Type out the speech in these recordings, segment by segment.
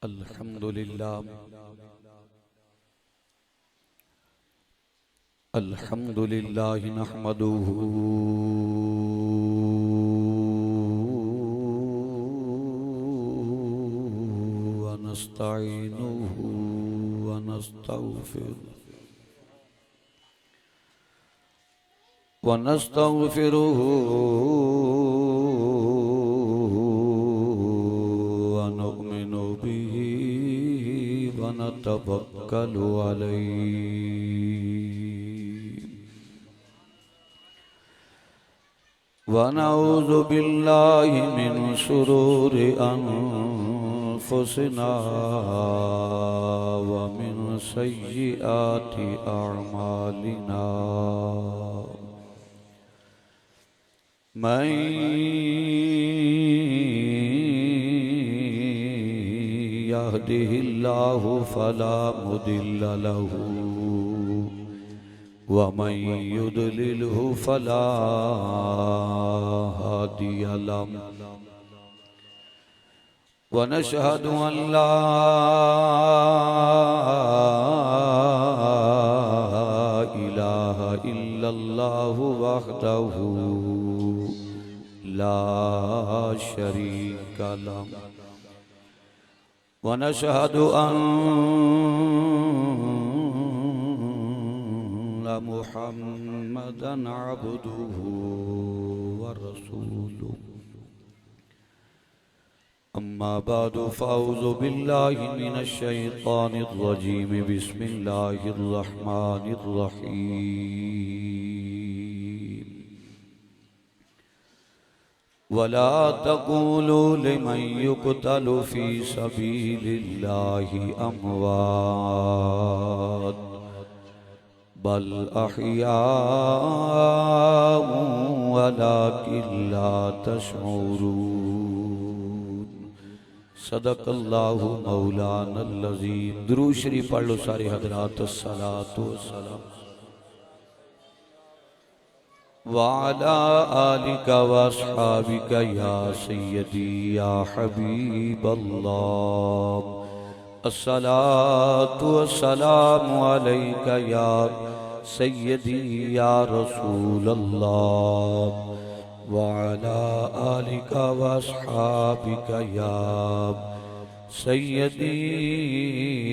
अल्हम्दुलिल्लाह नहमदुहु व नस्तईनुहु व नस्तगफिरुहु व नुमिनु बिही व नतवक्कलु अलैहि व नऊज़ु बिल्लाहि मिन शुरूरि अनफुसिना व मिन सय्यिआति अअमालिना मन यहदिहिल्लाहु फला मुदिल्ल लहु व मन युद्लिल्हु फला हादिय लहु व नशहदु अन ला इलाहा इल्लल्लाहु वहदहु ला शरीक लहु व नशहदु अन्ना मुहम्मदन अब्दुहु व रसूलुहु अम्मा बादु फ़अऊज़ु बिल्लाहि मिनश शैतानिर रजीम बिस्मिल्लाहिर रहमानिर रहीम वला तक़ूलू लिमन युक़तलु फ़ी सबीलिल्लाहि अमवात बल अहयाउ वलाकिन ला तशऊरून सदक़ल्लाहु मौलानल अज़ीम। दुरूद शरीफ पढ़ लो सारे हज़रात। अस्सलातु वस्सलाम वअला आलिका व अस्हाबिका या सय्यदी या हबीबल्लाह। अस्सलातु वस्सलामु अलैका या सय्यदी या रसूलल्लाह वअला आलिका व अस्हाबिका या सय्यदी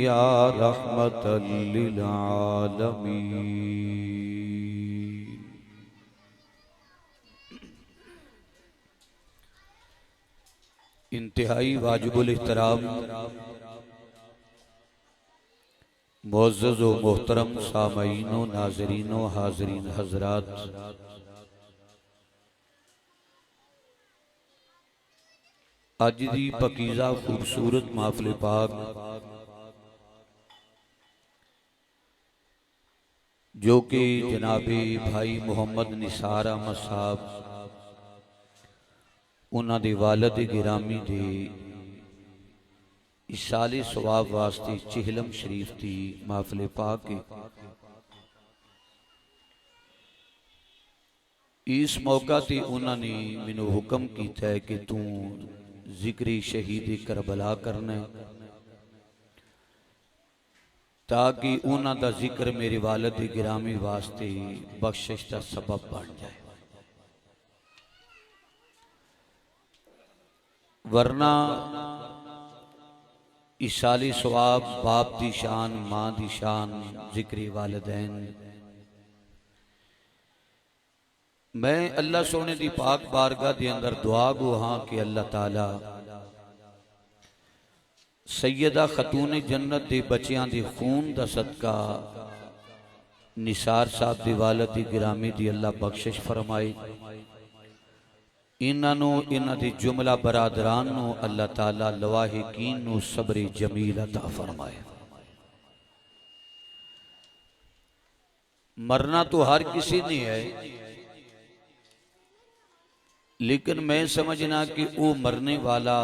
या रहमतल लिल आलमीन। इंतहाई वाजिबुल एहतराम मुअज़्ज़ज़ व मोहतरम सामईन व नाज़रीन व हाज़रीन हज़रात, अज दी पकीज़ा खूबसूरत महफ़िल पाक जो कि जनाबे भाई मोहम्मद निसार अहमद साहब उन्हां दे वालिद गिरामी दे इसाले सवाब वास्ते चिहलम शरीफ की महफिल पाक इस मौका ते उन्होंने मैनू हुक्म किया है कि तू जिक्र शहीद करबला करना ताकि उन्हां दा जिक्र मेरे वालिद गिरामी वास्ते बख्शिश का सबब बन जाए। वरना इसाली सवाब बाप दी शान मां दी शान जिक्र वालिदैन मैं अल्लाह सोने दी पाक बारगाह दे अंदर दुआ गो हाँ कि अल्लाह ताला सैयदा खतून जन्नत दे बच्चियां दे खून दा सदका निसार साहब दी वालिद दी गिरामी दी अल्लाह बख्शिश फरमाए। इन्हों इन्हां दे जुमला बरादरान नू अल्लाह ताला लवाहिकीन नू सब्र जमील अता फरमाए। मरना तो हर किसी ने है, लेकिन मैं समझना कि वो मरने वाला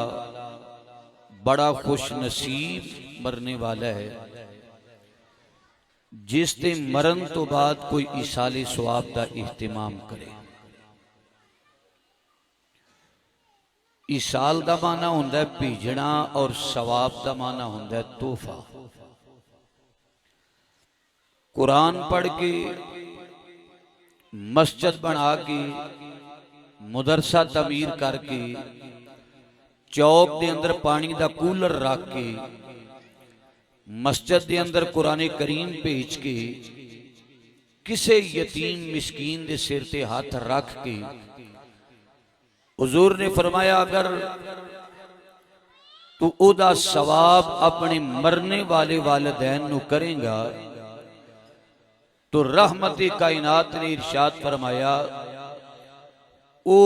बड़ा खुश नसीब मरने वाला है जिस दे मरण तो बाद कोई इसाले सवाब का इहतिमाम करे। ईसाल का माना होंदा है भेजना और सवाब का माना होंदा है तोहफा। कुरान पढ़ के, मस्जिद बना के, मुदरसा तमीर करके, चौक के अंदर पानी का कूलर रख के, मस्जिद के अंदर कुरान करीम भेज के, किसे यतीम मिस्कीन के सिर ते हाथ रख के, हुजूर ने फरमाया अगर तू उदा सवाब अपने मरने वाले वालिदैन नू करेगा तो रहमत कायनात ने इरशाद फरमाया वो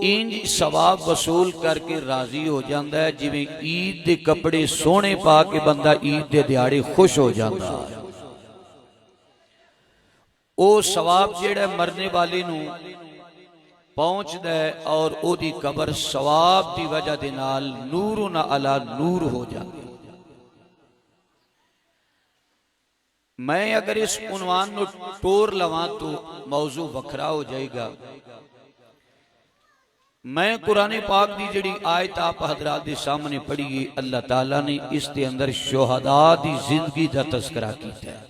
इंज सवाब वसूल करके राजी हो जाता है जिवें ईद के कपड़े सोहने पा के बंदा ईद के दिहाड़े खुश हो जाता है। वो सवाब जेड़ा मरने वाले नू पहुंचता है और ओदी कबर सवाब की वजह दे नाल नूर ना अला नूर हो जाती। मैं अगर इस उन्वान को टोर लवा तो मौजू वखरा हो जाएगा। मैं कुरान पाक की जिहड़ी आयत आप हजरात के सामने पढ़ी है, अल्लाह ताला ने इसके अंदर शुहदा की जिंदगी का तस्करा किया है।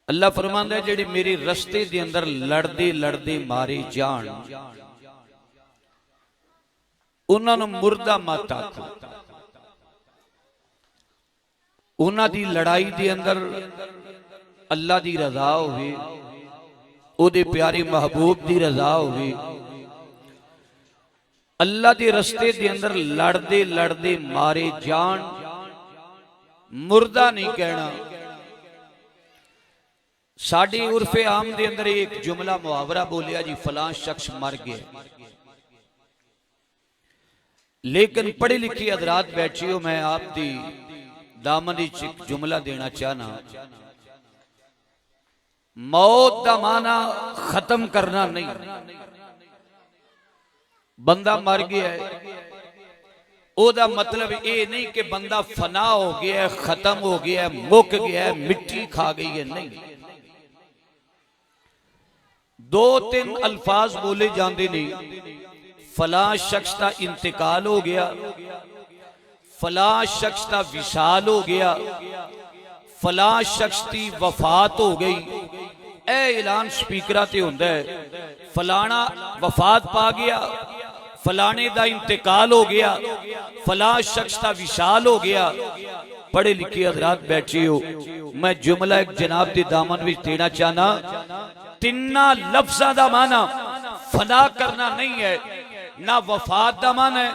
अल्लाह फरमांदा है जेड़े मेरे रस्ते दे अंदर लड़दे लड़दे मारे जान उन्हां नूं मुर्दा मत आखो। उन्हां दी लड़ाई दे अंदर अल्लाह दी रजा होवे, ओदे प्यारे महबूब दी रजा होवे। अल्लाह दे रस्ते दे अंदर लड़दे लड़दे मारे जान, मुर्दा नहीं कहना। साड़ी उर्फे आम दे अंदर एक जुमला मुहावरा बोलिया जी फलां शख्स मर गया, लेकिन पढ़े लिखे हजरात बैठे हो, मैं आपकी दामन एक जुमला देना चाहना। मौत का माना खत्म करना नहीं। बंदा मर गया है, ओदा मतलब ये नहीं कि बंदा फना हो गया है, खत्म हो गया है, मुक गया है, मिट्टी खा गई है, नहीं। दो तीन अल्फाज बोले जाते नहीं, फलां शख्स का इंतकाल हो गया, फलां शख्स का विशाल हो गया, फलां शख्स की वफात हो गई। ए ऐलान स्पीकरा ते हुंदा है, फलाना वफात पा गया, फलाने का इंतकाल हो गया, फलां शख्स का विशाल हो गया। पढ़े लिखे हजरात बैठे हो, मैं जुमला एक जनाब के दामन में देना चाहना। तिन्ना लफ्ज़ां दा माना फना करना नहीं है, ना वफात दा मान है,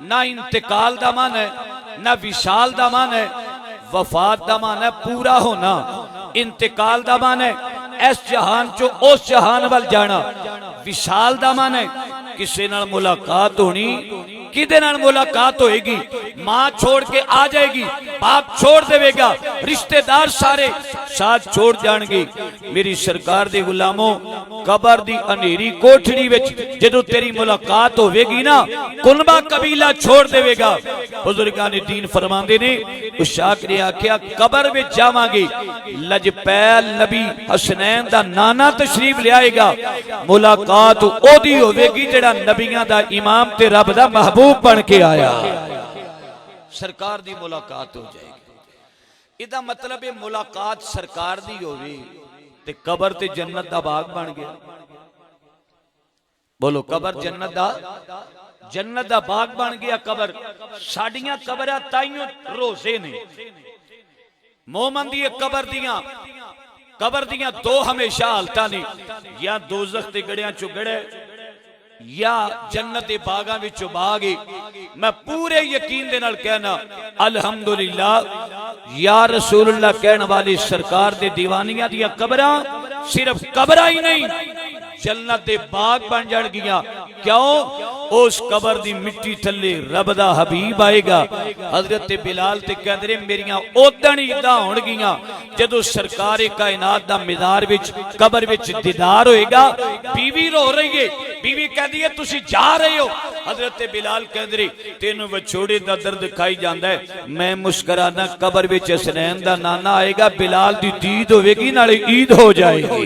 ना इंतकाल दा मान है, ना विशाल दा मान है। वफात दा मान है पूरा होना, इंतकाल दा मान है इस जहान चो उस जहान वाल जाना, विशाल दा मान है किसी नाल मुलाकात होनी। किदे नाल मुलाकात होएगी? मां छोड़ के आ जाएगी, बाप छोड़ देगा, रिश्तेदार सारे साथ छोड़ जाएंगे। मेरी सरकार दे गुलामों, कबर दी अंधेरी कोठड़ी विच जदों तेरी मुलाकात होवेगी ना, कुनबा कबीला छोड़ देगा। बुजुर्गां ने दीन फरमांदे ने, उशाक ने आख्या कबर विच जावांगे, लजपैल नबी हसनैन दा नाना तशरीफ लियाएगा, मुलाकात ओदी होवेगी जेड़ा नबियां दा इमाम ते रब दा महबूब बन के आया। सरकार दी मुलाकात हो जाएगी। इदा मतलब है मुलाकात सरकार दी होवे ते कबर ते जन्नत दा बाग बन गया। बोलो, कबर जन्नत दा बाग बन गया। कबर साडियां कबरां ताइयों रोजे ने। मोमन दी कबर दियां दो हमेशा हालतां ने, या दोजख दे गड़ियां चो गड़े या जन्नत के बागां विचों बाग। मैं पूरे यकीन दे नाल कहना अल्हम्दुलिल्लाह या रसूलुल्लाह कहने वाली सरकार दे दीवानियां दियां कबरां सिर्फ कबरां ही नहीं, जन्नत दे बाग बन जाणगियां। क्यों? उस कबर दी मिट्टी थल्ले रब दा हबीब आएगा। हजरत बिलाल ते कहंदे मेरियां ओदण ईदां होणगियां जदों सरकार कायनात दा मिज़ार विच कबर विच दीदार होएगा। बीवी रो रही है, बीवी कहती है तुसी जा रहे हो। हजरत बिलाल कहंदे तेनू विछोड़े दा दर्द खाई जांदा है, मैं मुस्कुराना, कबर विच हसनैन दा नाना आएगा, बिलाल दी दीद होवेगी नाले ईद हो जाएगी,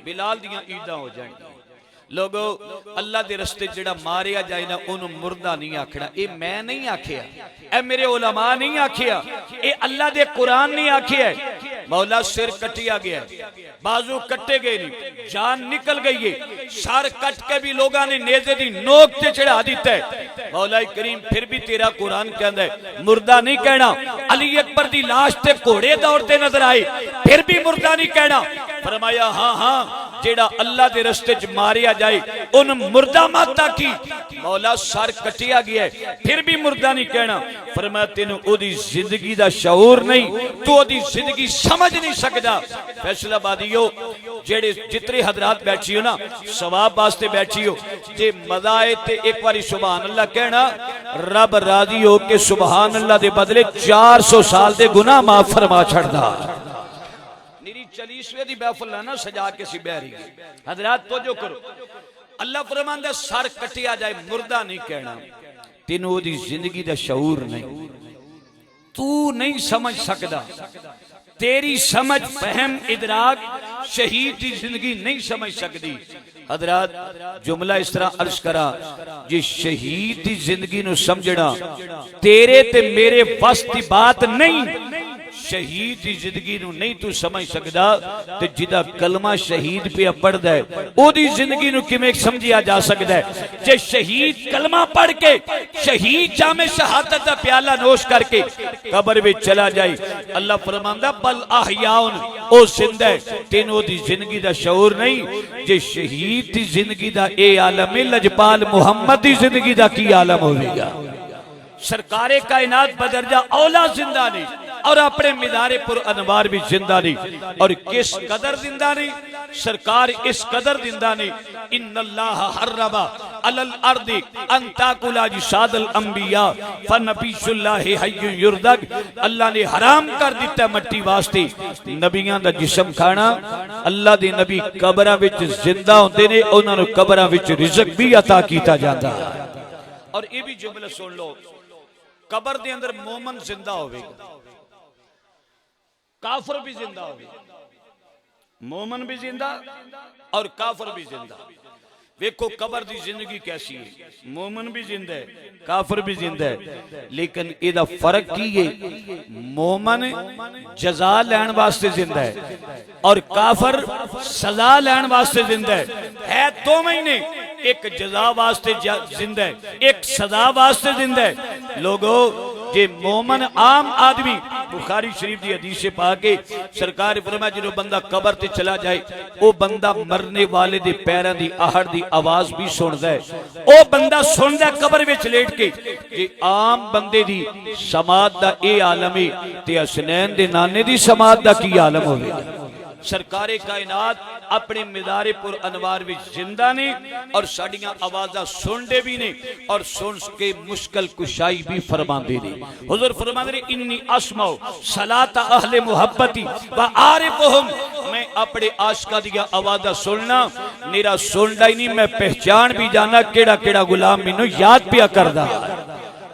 बिलाल दियां ईदां हो जाएंगी। लोगो अल्लाह दे रस्ते जेड़ा मारिया जाए ना उन्हों मुर्दा नहीं आखना। ये मैं नहीं आखिया, ए मेरे उलमा नहीं आखिया, ये अल्लाह दे कुरान नहीं आखिया। मौला सिर कटिया गया, बाजू कट्टे गए नहीं, जान निकल गई है, सर कट के भी लोगों ने नेज़े दी नोक ते चढ़ा दिता है। मौला करीम फिर भी तेरा कुरान कहता है मुर्दा नहीं कहना। अली अकबर दी लाश ते घोड़े दौड़ते नजर आए, फिर भी मुर्दा नहीं कहना। फरमाया हाँ हाँ जेड़ा अल्लाह दे रस्ते च मारिया जाए उन मुर्दा माता की। मौला सर कटिया गया फिर भी मुर्दा नहीं कहना। फरमाया तेनू ओदी जिंदगी दा शऊर नहीं, तू ओदी जिंदगी समझ नहीं सकदा। फैसलाबादियो जेड़े जितने हजरात बैठी हो ना सवाब वास्ते बैठी हो, जे मजा आए ते एक बारी सुभान अल्लाह कहना, रब राजी हो के सुभान अल्लाह दे बदले 400 साल दे गुनाह माफ फरमा छड़दा। 40वें दी महफिल ना सजा के सी बहरी हजरात तो जो करो। अल्लाह फरमांदा सर कटिया जाए मुर्दा नहीं कहना, तेनू ओदी जिंदगी दा शऊर नहीं, तू नहीं समझ सकदा। तेरी समझ फहम इदराक शहीद की जिंदगी नहीं समझ सकती। हजरात जुमला इस तरह अर्ज करा, जे शहीद की जिंदगी नू समझना तेरे ते मेरे वस की बात नहीं। शहीद की जिंदगी नू नहीं तू समझ सकदा ते जिदा कलमा शहीद पे पढ़दा है ओदी जिंदगी नू किवें समझिया जा सकदा है। जे शहीद कलमा पढ़ के शहीद जामे शहादत दा प्याला नोश करके कब्र में चला जाए, अल्लाह फरमांदा बल अहयाउन ओ जिंदा है, तेनू ओदी जिंदगी दा शऊर नहीं। जे शहीद दी जिंदगी दा ए आलम है, लजपाल मुहम्मद दी जिंदगी दा की आलम होवेगा। सरकारे कायनात बदरजा औला जिंदा नहीं और अपने मिदारे पुर अनवार भी जिंदा नहीं। और किस कदर जिंदा नहीं, सरकार इस कदर जिंदा नहीं। इन्नल्लाह हर्रमा अलल अर्दी अन ताकुला जिसादल अंबिया फनबीयुल्लाहि हय्युन युरदक। अल्लाह ने हराम कर दिता मट्टी वास्ते नबियां दा जिस्म खाना। अल्लाह दे नबी कब्रां विच जिंदा होंदे ने, उन्हां नूं कब्रां विच रिज़्क भी अता कीता जांदा। और ये भी जुमला सुन लो, कब्र दे अंदर मोमन जिंदा होवेगा, काफर भी जिंदा होगा, मोमन भी जिंदा और काफर भी जिंदा। देखो कब्र की जिंदगी कैसी है, मोमन भी जिंदा है, काफर भी जिंदा है, लेकिन इहदा फर्क की है, मोमन जजा लैन वास्ते जिंदा है और काफर सजा लैन वास्ते जिंदा है। 2 महीने, एक जजा वास्ते जिंदा है, एक सजा वास्ते जिंदा है। लोगों जे मोमन आम आदमी, बुखारी शरीफ की हदीस से पाके सरकार फरमाया जो बंदा कब्र ते चला जाए वो बंदा मरने वाले दे पैरों की आहट की आवाज भी सुनता है, वो बंदा सुनता कब्र विच लेट के। जे आम बंदे दी समात दा ए आलम है ते हसनैन दे नाने दी समात दा की आलम होवेगा। सरकारे कायनात अपने मिदारे पुर अनवार विच जिंदा ने और साड़ियां आवाज़ा सुनते भी ने और सुन के मुश्किल कुशाई भी फरमाते ने। हुजूर फरमाते ने इन्नी अस्माओ सलाता अहले मुहब्बती व आरिफुहुम, मैं अपने आशिका दी आवाज़ा सुनना, मेरा सुनना ही नहीं मैं पहचान भी जाना केड़ा केड़ा गुलाम मैनू याद पिया करदा।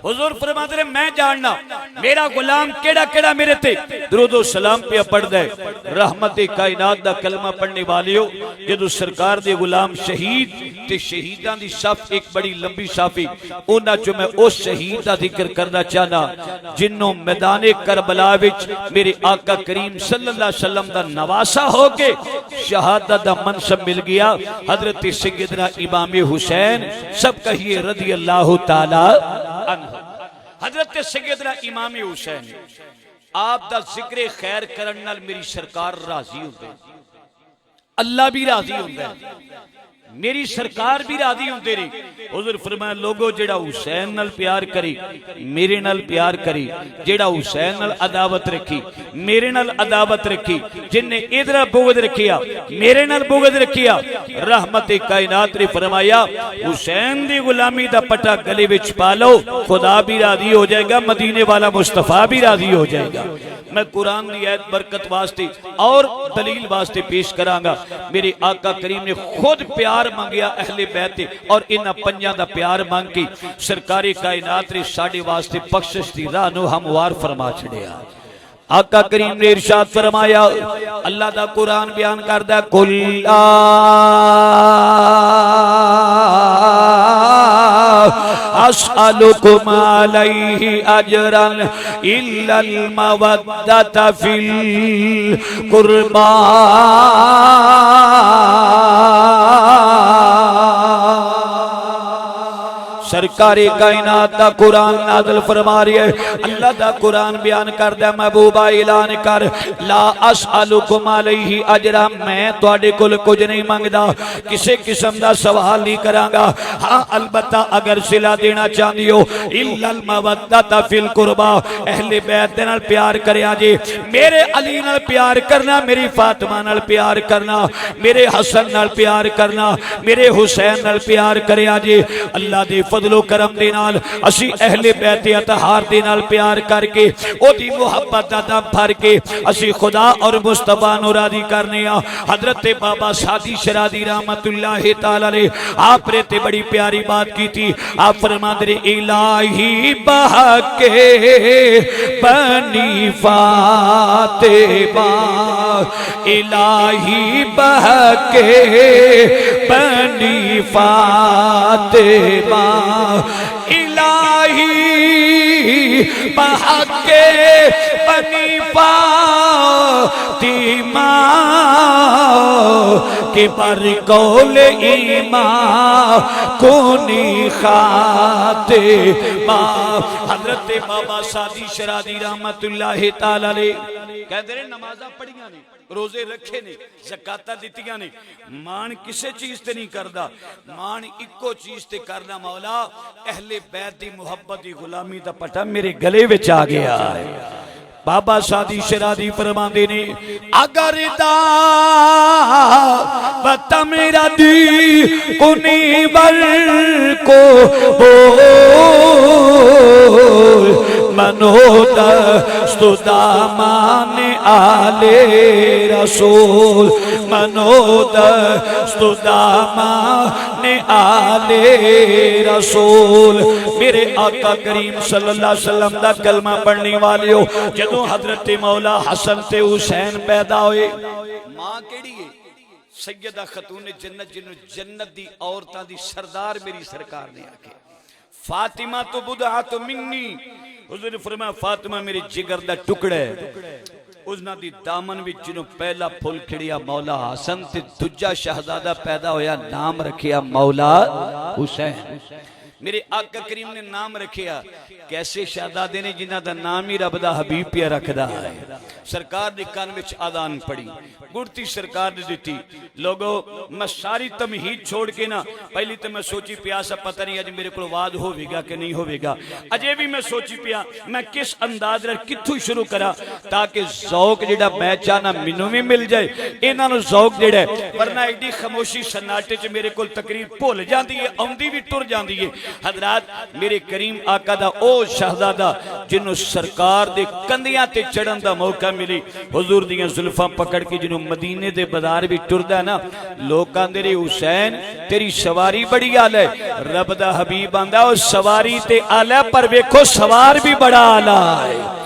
हुजूर फरमाते हैं मैं जानना मेरा गुलाम केड़ा केड़ा मेरे ते दुरूदो सलाम पे पढ़दा है। रहमत कायनात दा कलमा पढ़ने वाले हो, जदों सरकार दे गुलाम शहीद ते शहीदां दी सफ एक बड़ी लंबी साफी, उन्हां चों मैं उस शहीद दा जिक्र करना चाहना जिन्हों मैदाने करबला विच मेरे आका करीम सल्लल्लाहु अलैहि वसल्लम दा नवासा होके शहादत दा मनसब मिल गया। हजरत सैयदना इमाम हुसैन, सब कहिए रज़ी अल्लाह तआला अन्हु। हजरत सैयदना इमाम हुसैन आप दा जिक्र खैर करन नाल मेरी सरकार राजी होंदे, अल्लाह भी राजी होंदा है, मेरी सरकार भी राजी होंदे ने। हुजूर फरमाया लोगो जेड़ा हुसैन नाल प्यार करी मेरे नाल प्यार करी, जेड़ा हुसैन नाल अदावत रखी मेरे नाल अदावत रखी, जिन्ने इधर बुगद रखिया मेरे नाल बुगद रखिया। रहमत कायनात ने फरमाया हुसैन दी गुलामी दा पट्टा गले विच पा लो, खुदा भी राजी हो जाएगा, मदीने वाला मुस्तफा भी राजी हो जाएगा। मैं कुरान की आयत बरकत वास्ते और दलील वास्ते पेश करांगा। मेरे आका करीम ने खुद प्यार मंगया अहले बैत और इन्हां पंजां दा प्यार मांग के सरकारी कायनात ने साडे वास्ते बख्शिश दी राह नूं हमवार फरमा छड़िया। आका करीम ने इरशाद फरमाया, अल्लाह दा कुरान बयान करदा कुल अस्अलुकुम अलैहि अजरन इल्लल मवद्दत फिल कुर्बा। सरकारे कायनात दा कुरान नाज़िल फरमा रही है। अल्लाह दा कुरान बयान करदा है, महबूबा ऐलान कर, ला अस्अलुकुम अलैहि अजरा, मैं तुहाडे कोल कुछ नहीं मंगदा, किसी किस्म दा सवाल नहीं करांगा। हाँ अलबत्ता अगर सिला देना चाहती हो, इल्लल मवद्दत फिल कुर्बा, अहले बैत दे नाल प्यार करया जे, मेरे अली नाल प्यार करना, मेरी फातिमा नाल प्यार करना, मेरे हसन नाल प्यार करना, मेरे हुसैन नाल प्यार करया जे। अल्लाह दे फजलो करम दे नाल असी अहले बैत अतहार दे नाल प्यार करके ओदी मुहब्बत दा दम भर के असी खुदा और मुस्तफा नू राजी करने आ। हजरत बाबा सादी शरादी रहमतुल्लाह तआला ने आपने ते बड़ी प्यारी बात की थी। आप फरमाते रे, इलाही बहके बनी फातिमा, इलाही बहके बनी फातिमा, इलाही बहके बनी फातिमा के पर कौल ईमा कोनी खाते माँ। हजरत बाबा सादी शरादी रहमतुल्लाह तआला ने कहते हैं, नमाजा पढ़िया ने, रोजे रखे ने, ज़काता दित्तियां ने, मान किसे चीज ते नहीं करदा, मान इको चीज ते करना, मौला अहले बैत दी मुहब्बत दी गुलामी दा पटा मेरे गले विच आ गया है। बाबा सादी शरादी फरमांदे ने, अगर दावत मेरा दी कुनी बल को मनोदा स्तुदामान आले रसूल, मनोदा स्तुदामान आले रसूल। मेरे आका करीम सल्लल्लाहु अलैहि वसल्लम दा कलमा पढ़ने वाले हो, जदों हजरत मौला हसन ते हुसैन पैदा होए, मां केड़ी है? सैयदा खतून जन्नत, जिन्हों जन्नत दी औरतां दी सरदार मेरी सरकार ने आके, फातिमा तो बुदआ तो मिन्नी, हुजूर ने फरमाया फातिमा मेरे जिगर दा टुकड़ा है। उसना दी दामन विच जिन्हों पहला फुल खिड़िया मौला हसन ते दूजा शहजादा पैदा होया, नाम रखिया मौला हुसैन। मेरे आका करीम ने नाम रखिया, कैसे शहजादे ने जिन्हां दा नाम ही रब दा हबीब पिया रखदा है। सरकार दे कान विच आदान पड़ी, गुड़ती सरकार ने दी। लोगों मैं सारी तमहीद छोड़ के ना, पहली तो मैं सोची पिया सा पता नहीं अज मेरे को वाद होगा कि नहीं होगा, अजे भी मैं सोची पिया मैं किस अंदाज नाल कित्थों शुरू करा ताकि ज़ौक जिहड़ा मैं चाहना मैनू भी मिल जाए, इन्हां नूं ज़ौक जिहड़ा है। वरना एडी खामोशी सन्नाटे च मेरे को तकरीर भुल जाती है, आउंदी भी टुर जाती है। हजरात मेरे करीम आका दा ओ शहजादा जिन्हों सरकार दे कंधियां ते चढ़न दा मौका मिली, हुजूर दियां जुल्फां पकड़ के जिन्हों मदीने दे बाजार भी टुरदा ना, लोग आंदे रे हुसैन तेरी सवारी बड़ी आला है। रब दा हबीब आंदा ओ सवारी ते आला, पर वेखो सवार भी बड़ा आला है।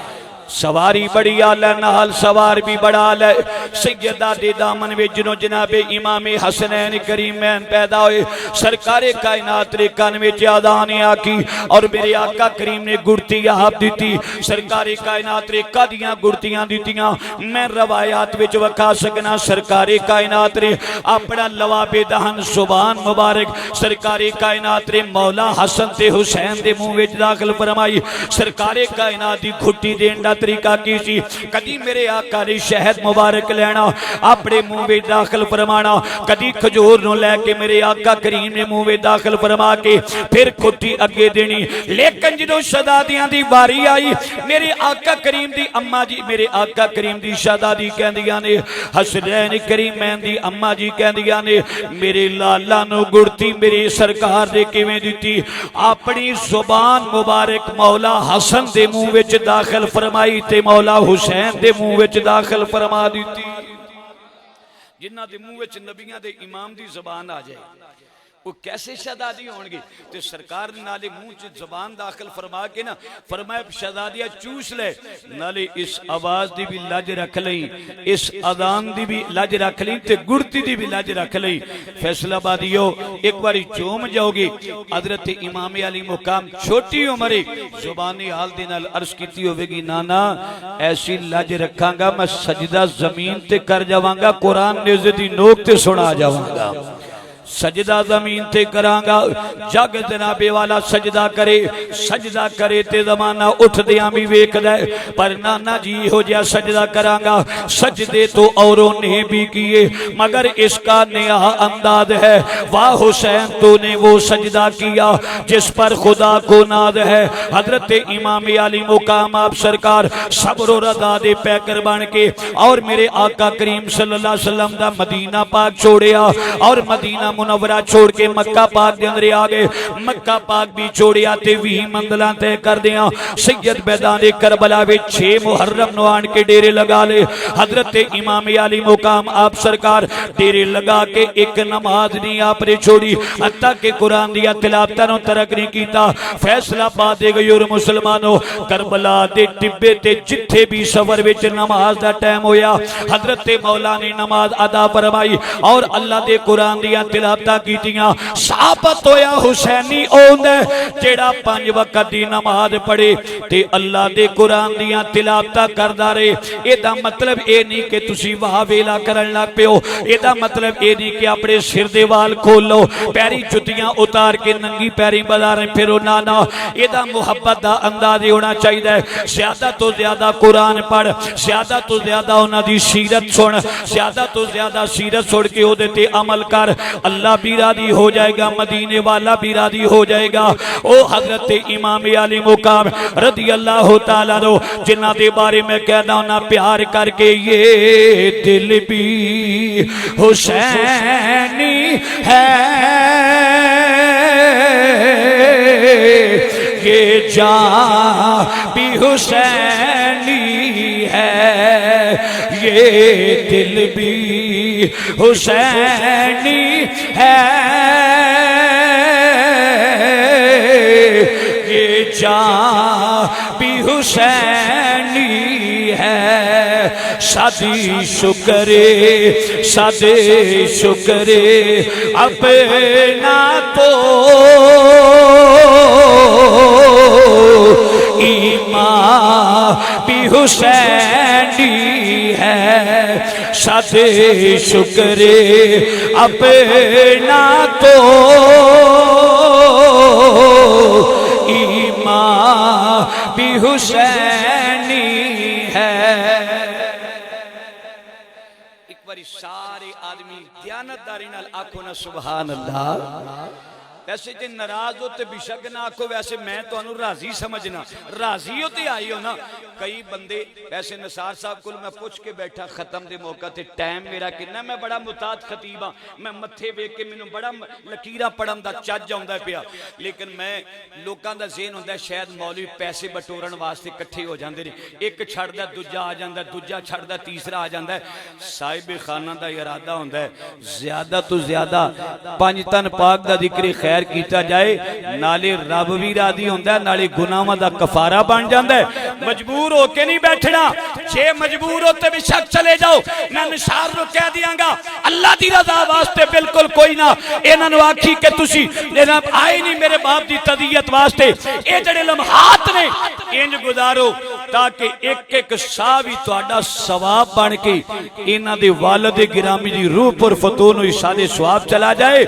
सवारी बड़ी आला, नाल सवार भी बड़ा आला। सैयदा दे दामन में जिन्हों जनाबे इमाम हसनैन करीमैन पैदा हुए, सरकारे कायनात रे कान में आदान आकी और मेरे आका करीम ने गुड़ती आप दी। सरकारे कायनात रे कादियां गुड़तियां दित्तियां, मैं रवायात विच वखा सकना। सरकारे कायनात रे अपना लवाबे दहन सुभान मुबारक सरकारे कायनात रे मौला हसन ते हुसैन दे मुंह विच दाखिल फरमाई। सरकारे कायनात दी घुट्टी देण दा तरीका की सी, कदी मेरे आका ने शहद मुबारक लेना अपने मुंह में दाखिल फरमाना, कदी खजूर नूं लैके मेरे आका करीम ने मुंह में दाखिल फरमा के फिर खुट्टी अगे देनी। लेकिन जो शहजादियां दी बारी आई, मेरे आका करीम दी अम्मा जी, मेरे आका करीम दी शहजादी कहंदियां ने, हसनैन करीमैन दी अम्मा जी कहंदियां ने, मेरे लाला नूं गुड़ती मेरी सरकार ने किवें दित्ती? अपनी जुबान मुबारक मौला हसन दे मुंह विच दाखिल फरमाई ते मौला हुसैन दे मुंह विच दाखिल फरमा दी। जिन्हां दे मुंह विच नबियां दे इमाम दी जुबान आ जाए, वो कैसे शहजादी होंगे? तो सरकार नाले मुंह च जबान दाखिल फरमा के ना फरमाया शहजादिया चूस ले, नाले इस आवाज दी भी लज रख लई, इस अदान दी भी लज रख लई ते गुड़ती दी भी लज रख लई। फैसलाबादियो एक बारी चूम जाओगे। हजरत इमाम अली मुकाम छोटी उम्र जुबानी हाल दे नाल अर्ज कीती होवेगी, नाना ऐसी लज रखांगा मैं सजदा जमीन ते कर जावांगा, कुरान नेज़े दी नोक ते सुना जावांगा, सजदा जमीन ते करांगा। जग जनाबे वाला सजदा करे ते जमाना उठदियां भी वेखदा है, पर नाना जी हो जा सजदा करांगा। सजदे तो औरों ने भी किए मगर इसका नया अंदाज है। वाह हुसैन तूने वो सजदा किया जिस पर खुदा को नाज है। हजरत इमाम अली मुकाम आप सरकार सब्र रदा दे पैकर बन के और मेरे आका करीम सल्लल्लाहु अलैहि वसल्लम दा मदीना पाक छोड़िया और मदीना मुनव्वरा छोड़ के मक्का पाक दे अंदर आ गए। मक्का पाक भी छोड़िया ते 20 मंजिलां तय कर दिया। सैयद बैदान करबला विच 6 मुहर्रम नु आन के डेरे लगा ले। हजरत इमाम अली मुकाम आप सरकार डेरे लगा के एक नमाज नहीं आपने छोड़ी, हत्ता के कुरान दिया तिलावतां नु तरक नहीं कीता। फैसला पा दे गई और मुसलमानों करबला दे टिब्बे ते जिथे भी सफर विच नमाज दा टाइम होया हजरत मौला ने नमाज अदा फरमाई और अल्लाह दे कुरान दिया तिलावतां कीतियां। साबित होया हुसैनी ओंदा जेड़ा 5 वक्त दी नमाज पढ़े ते अल्लाह दे कुरान दियां तिलावतां करदा रहे। एदा मतलब ए नहीं कि तुसी वाह वेला करन लग पियो, एदा मतलब ए नहीं कि अपने सिर दे वाल खोलो, पैरी जुतियां उतार के नंगी पैरी बाजार फिरो, ना ना, एदा मुहब्बत दा अंदाज होना चाहिए। ज्यादा तो ज्यादा कुरान पढ़, ज्यादा तो ज्यादा उन्हां दी सीरत सुन, ज्यादा तो ज्यादा सीरत सुन के ओदे ते अमल कर। अल्लाह भी राजी हो जाएगा, मदीने वाला भी राजी हो जाएगा। ओ हजरत इमाम अली मुकाम रदी अल्लाह तआला नो जिन्हां दे बारे में कहना ना प्यार करके, ये दिल भी हुसैनी है, ये जान भी हुसैनी है, ये दिल भी हुसैनी है, ये जान भी हुसैनी है। सादी शुक्रे अपना तो ईमान भी हुसैनी है। सादे शुक्रे अपना तो ईमान भी हुसैनी है। एक बारी सारे आदमी दयानतदारी नाल आखो ना सुभान अल्लाह। वैसे जे नाराज हो तो बेशक ना आखो, वैसे मैं तुहानू राजी समझना, राजी हो तो आई हो ना। कई बंदे वैसे निसार साहब को मैं पूछ के बैठा खत्म के मौका ते टाइम मेरा कितना, मैं बड़ा मुताद खतीब हाँ, मैं मत्थे वेख के मैनू बड़ा लकीरां पढ़न का चज आउंदा पिया, लेकिन मैं लोगों का ज़हन हुंदा शायद मौलवी पैसे बटोरन वास्ते इकट्ठे हो जाते हैं, एक छड्डदा दूजा आ जाता, दूजा छड्डदा तीसरा आ जाता है। साहिब खाना का इरादा होंदा है ज्यादा तो ज्यादा 5 तन पाक का जिक्र खैर किया जाए, नाले रब भी राजी होंदा है, नाले गुनाहां दा कफारा बन जाता है। मजबूर होके नहीं बैठना, जे मजबूर हो तो बेशक चले जाओ, मैं निसार नु कह दियांगा अल्लाह दी रजा वास्ते बिल्कुल कोई ना इन्हां नु आखी कि तुसी आए नहीं मेरे बाप दी तदीयत वास्ते, ये जड़े लम्हात ने इंज गुजारो ताकि एक एक साह भी तुहाडा सवाब बन के इन्हां दे वालिद गिरामी दी रूह पर फतून इशारे सवाब चला जाए,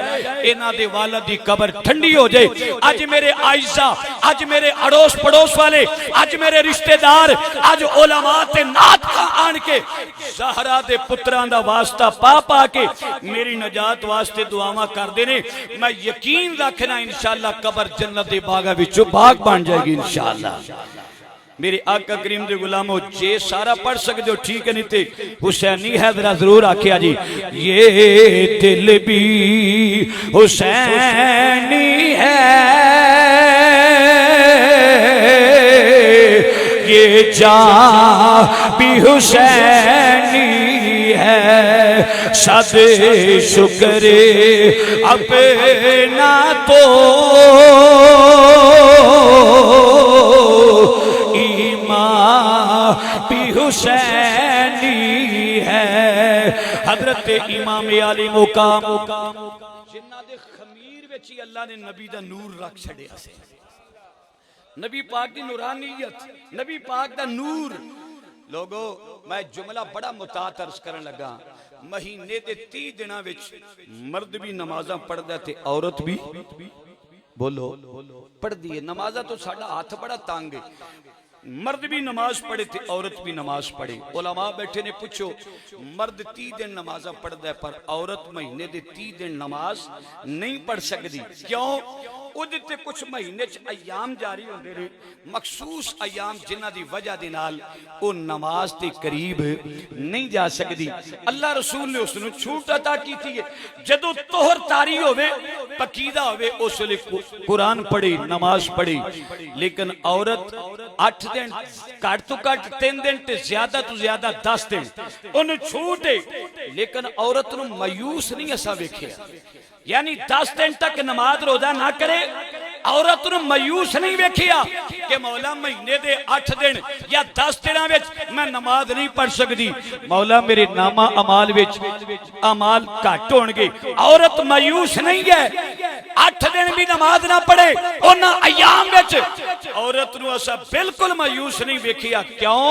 इन्हां दे वालिद दी कब्र ठंडी हो जाए। आज मेरे आइज़ा, आज मेरे अड़ोस पड़ोस वाले, आज मेरे रिश्तेदार, आज उलमा ते नात आन के ज़हरा दे पुत्रां दा वास्ता पा पा के मेरी नजात वास्ते दुआवां करदे ने। मैं यकीन रखना इंशाअल्लाह कब्र जन्नत दे बागा विचों बाग बन जाएगी इंशाअल्लाह। मेरे आका करीम दे गुलामो जे सारा पढ़ सकते हो ठीक है, नहीं ते हुसैनी है जरा जरूर आखिया जी, ये दिल भी हुसैनी है, ये जान भी हुसैनी है सद शुक्र अपना तो इमाम भी हुसैनी है। हजरत इमाम आली मुकाम जिन्हां दे खमीर विच ही अल्लाह ने नबी दा नूर रख छड़िया सी। नबी पाक की नूरानियत, नबी पाक दा नूर। लोगो मैं जुमला बड़ा मुतात अर्ज करन लगा। महीने दे 30 दिनां विच मर्द भी नमाज़ां पढ़दा ते औरत भी बोलो पढ़दी है। नमाज़ां तो साडा हाथ बड़ा तंग है। मर्द भी नमाज पढ़े थे औरत भी नमाज पढ़े। उलमा बैठे ने पूछो मर्द 30 दिन नमाज़ां पढ़दा है पर औरत महीने दे 30 दिन नमाज नहीं पढ़ सकती। क्यों? उहदे ते कुछ महीने च अयाम जारी होंदे ने, मखसूस अयाम जिन्हां दी वजह दे नाल ओ नमाज दे करीब नहीं जा सकदी। अल्लाह रसूल ने उसनूं छूट अता कीती है। जदों तोहर तारी होवे, पकीदा होवे, उस वेले कुरान पढ़े, नमाज पढ़े। लेकिन औरत 8 दिन, घट तो घट 3 दिन ते ज्यादा तो ज्यादा 10 दिन उन्हें छूट है। लेकिन औरत नूं मायूस नहीं असा वेखिया, यानी 10 दिन तक नमाज रोजा ना करे। औरत नूं मायूस नहीं वेखिया कि मौला महीने दे 8 दिन या 10 दिनां विच मैं नमाज नहीं पढ़ सकती, मौला मेरे नामा अमाल विच अमाल घट होणगे। औरत मायूस नहीं है। 8 दिन भी नमाज ना पढ़े उन्हां अयाम विच औरत नूं असा बिल्कुल मायूस नहीं वेखिया। क्यों?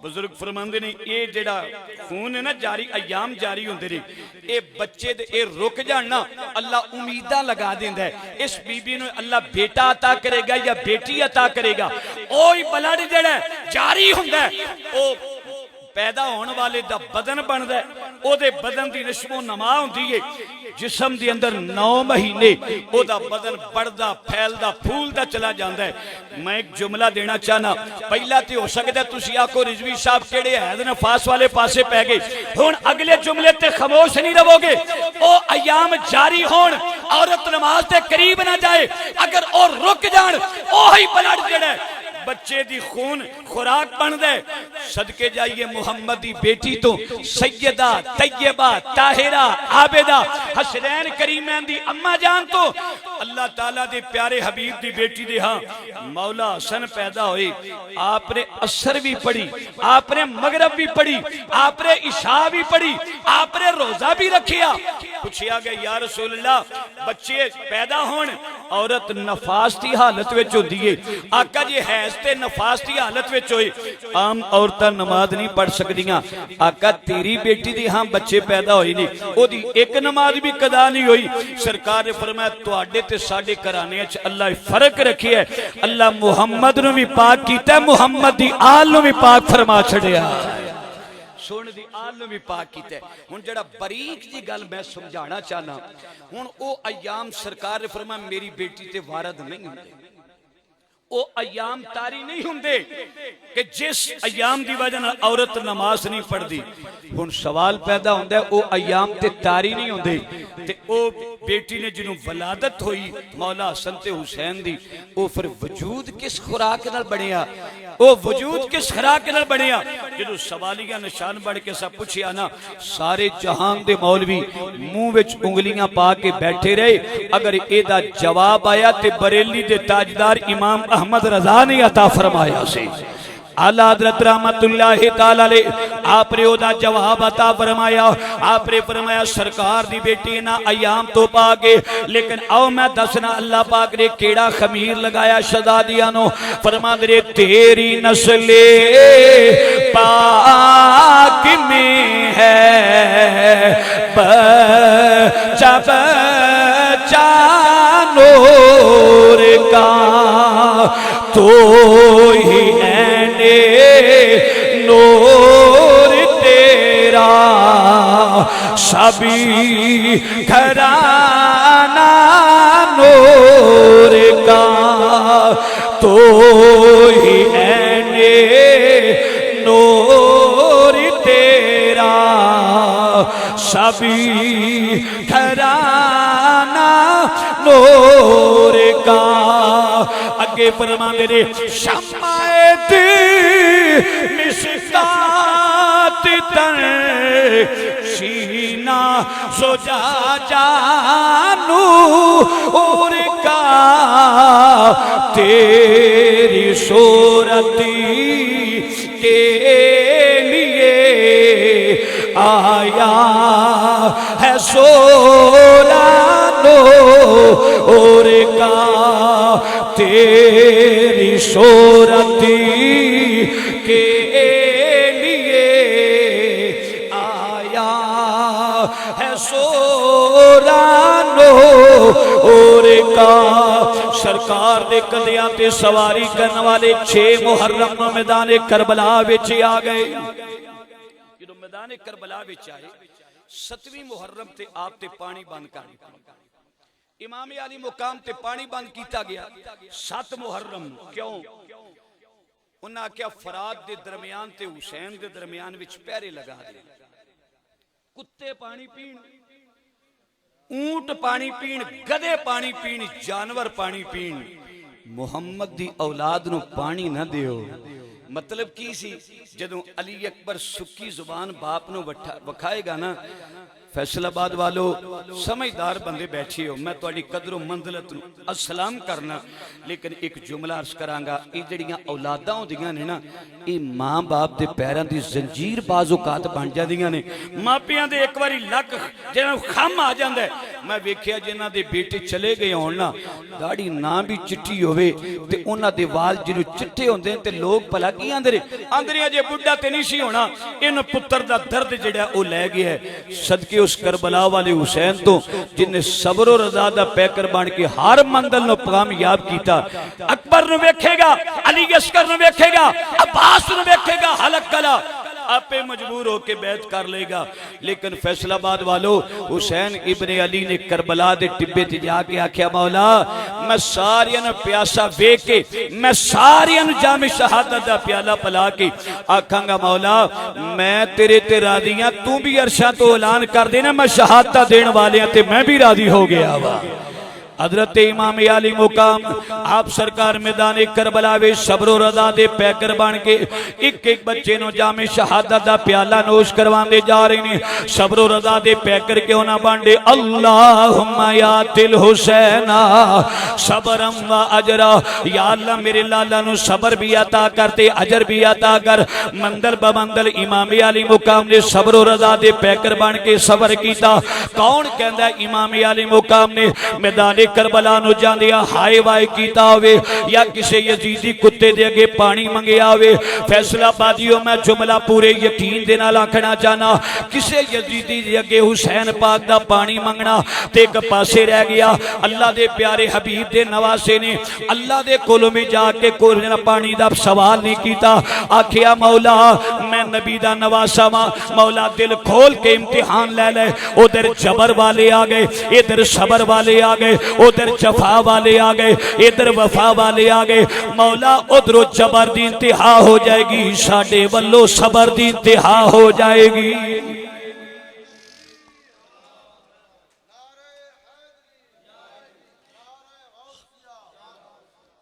बुजुर्ग फरमांदे ने ये जेड़ा खून है ना जारी अयाम जारी होंदे ने, ये बच्चे दे ये रुक जाण ना अल्लाह उम्मीदां लगा देंदा है। इस बीबी नूं अल्लाह बेटा अता करेगा या बेटी अता करेगा। ओही ब्लड जेड़ा जारी हुंदा है ओ पैदा होने वाले दा बदन बनदा है, ओदे बदन दी नशो नमा हुंदी है। जिस्म दे अंदर 9 महीने ओदा बदन बढ़दा फैलदा फूलदा चला जांदा है। मैं एक जुमला देना चाहना। पहला तो हो सकता तुसी आखो रिजवी साहब केड़े हैद नफास वाले पासे पै गए, हुण अगले जुमले ते खामोश नहीं रहोगे। ओ अयाम जारी होण, औरत नमाज दे करीब ना जाए, अगर ओ रुक जाण ओही ब्लड जेड़ा बच्चे दी खून खुराक बनदा है। सदके जाइए मुहम्मद दी बेटी तो सैयदा तैयबा ताहिरा आबिदा हसनैन करीमैन दी अम्मा जान तो अल्लाह ताला दे प्यारे हबीब दी बेटी दे हां मौला हसन पैदा होए। आपने असर भी पढ़ी, आपने मगरब भी पढ़ी, आपने इशा भी पढ़ी, आपने रोजा भी रखिया। पूछिया गया या रसूल अल्लाह बच्चे पैदा होण औरत नफास की हालत विच होंदी है, आका जी हैज ते नफास की हालत विच होए आम औरतां नमाज नहीं पढ़ सकदियां। आका तेरी बेटी दी हां बच्चे पैदा होए ने, ओदी एक नमाज भी कदा नहीं हुई। सरकार ने फरमाया तुहाडे ते साडे घराने च अल्लाह फर्क रखिया है। अल्लाह मुहम्मद नूं भी पाक कीता, मुहम्मद दी आल नूं भी पाक फरमा छड़िया, सोने दी आल नूं भी पाक कीता। हुण जेड़ा बरीक जी गल मैं समझाना चाहना, हुण ओ अयाम सरकार ने फरमाया मेरी बेटी ते वारद नहीं हुंदे, ओ अयाम तारी नहीं हुंदे कि जिस अयाम दी वजह नाल औरत नमाज नहीं पढ़दी। हुण सवाल पैदा हुंदा है ओ अयाम ते तारी नहीं हुंदे ते ओ बेटी ने जिन्हों वलादत हुई मौला हसन ते हुसैन दी, ओ फिर वजूद किस खुराक नाल बनिया, ओ वजूद किस खुराक नाल बनिया। जदों सवालिया निशान बन के सब पूछिया ना, सारे जहान दे मौलवी मुंह विच उंगलियां पा के बैठे रहे। अगर एदा जवाब आया ते बरेली दे ताजदार इमाम अहमद रजा ने अता फरमाया से आला हज़रत रहमतुल्लाहि तआला अलैह आपने ओदा जवाब अता फरमाया। आपने फरमाया सरकार दी बेटी ना अयाम तो पाके, लेकिन आओ मैं दसना अल्लाह पाक ने केड़ा खमीर लगाया शहजादियां नो। फरमा दे तेरी नस्ले पाक में है बच्चा बच्चा नूर का, तो ही ऐने नूर तेरा सभी घराना नूर का, तो ही ऐने नूर तेरा सभी घराना नूर का। के फरमाते ने शम्माए मिशकात तर शीना सोजा जानू और का तेरी सूरती के लिए आया है सोरानो और का तेरी सूरती के लिए आया है सोरानो और का। सरकार दे कंधियां ते सवारी करने वाले 6 मुहर्रम मैदान करबला विच आ गए। जो मैदान करबला विच आए 7वीं मुहर्रम ते आप ते पानी बंद कर इमाम अली मुकाम ते पानी बंद किया गया। 7 मुहर्रम क्यों उन्हें आख्या फरात दे दरमियान ते हुसैन दे दरमियान विच पहरे लगा दे। कुत्ते पानी पीण, ऊंट पानी पीण, गधे पानी पीण, जानवर पानी पीण, मुहम्मद दी औलाद नू पानी ना दियो। मतलब की सी जदों अली अकबर सुक्की जुबान बाप नू वखाएगा ना। फैसलाबाद वालों समझदार बंदे बैठे हो, मैं तुहाडी कदरों मंजिलत नू अस्सलाम करना, लेकिन एक जुमला अर्ज करांगा। ये जड़ियां औलादां होंदियां ने ना, ये मां बाप के पैरों की जंजीर बाज़ौकात बन जांदियां ने। मापियां दे एक बारी लक जिन्हां खम आ जांदा है। मैं वेखिया जिन्हां दे बेटे चले गए होण ना, दाढ़ी ना भी चिट्टी होवे ते उन्हां दे वाल जिन्हों चिट्टे होंदे ते लोग भला की आंदे ने अजे बुढ़ा ते नहीं सी होना, इन पुत्र दा दर्द जिहड़ा ओ लै गया है। सदके उस करबला वाले हुसैन तो जिन्हें सब्र और रज़ा दा पैकर बन के हर मंजिल नूं कामयाब कीता। अकबर नूं वेखेगा, अली अस्कर नूं वेखेगा, अब्बास नूं वेखेगा, हलक कला आपे मजबूर होके बैत कर लेगा। लेकिन फैसलाबाद वालों हुसैन इब्ने अली ने करबला दे टिब्बे ते जाके आख्या मौला मैं सारियां नूं प्यासा वेख के, मैं सारियां नूं जामे शहादत दा प्याला पिला के आखांगा मौला मैं तेरे ते राजी हां, तू भी अरशा तो ऐलान कर देना मैं शहादत देण वाले ते मैं भी राजी हो गया वा। हजरत इमाम अली मुकाम आप सरकार मैदान करबला वे सब्र रज़ा दे पैकर बन के एक एक बच्चे नो जामे शहादत दा प्याला नोश करवांदे जा रहे ने। सब्र रज़ा दे पैकर क्यों ना बांडे। अल्लाहुम्मा या तिल हुसैना सबरम व अजरा, या अल्लाह मेरे लाला नु सबर भी अता करते अजर भी अता कर। मंदल बमंदल इमाम अली मुकाम ने सब्र रज़ा दे पैकर बन के सबर कीता। कौन कहंदा इमाम अली मुकाम ने मैदान करबला नु जांदिया हाय वाय कीता होवे या किसी यजीदी कुत्ते दे अगे पानी मंगया होवे। फैसलाबादियों मैं जुमला पूरे यकीन दे नाल आखना चाहना, किसी यजीदी दे अगे हुसैन पाक दा पानी मंगना ते एक पासे रह गया। अल्लाह दे प्यारे हबीब दे नवासे ने अल्लाह दे कोलों में जाके कोई पानी दा सवाल नहीं कीता। आखिया मौला मैं नबी दा नवासा वा, मौला दिल खोल के इम्तिहान ले ले। उधर जबर वाले आ गए, इधर सबर वाले आ गए, उधर जफा वाले आ गए, इधर वफा वाले आ गए। मौला उधरों जबर दी इंतहा हो जाएगी, साडे वल्लों सबर दी इंतहा हो जाएगी।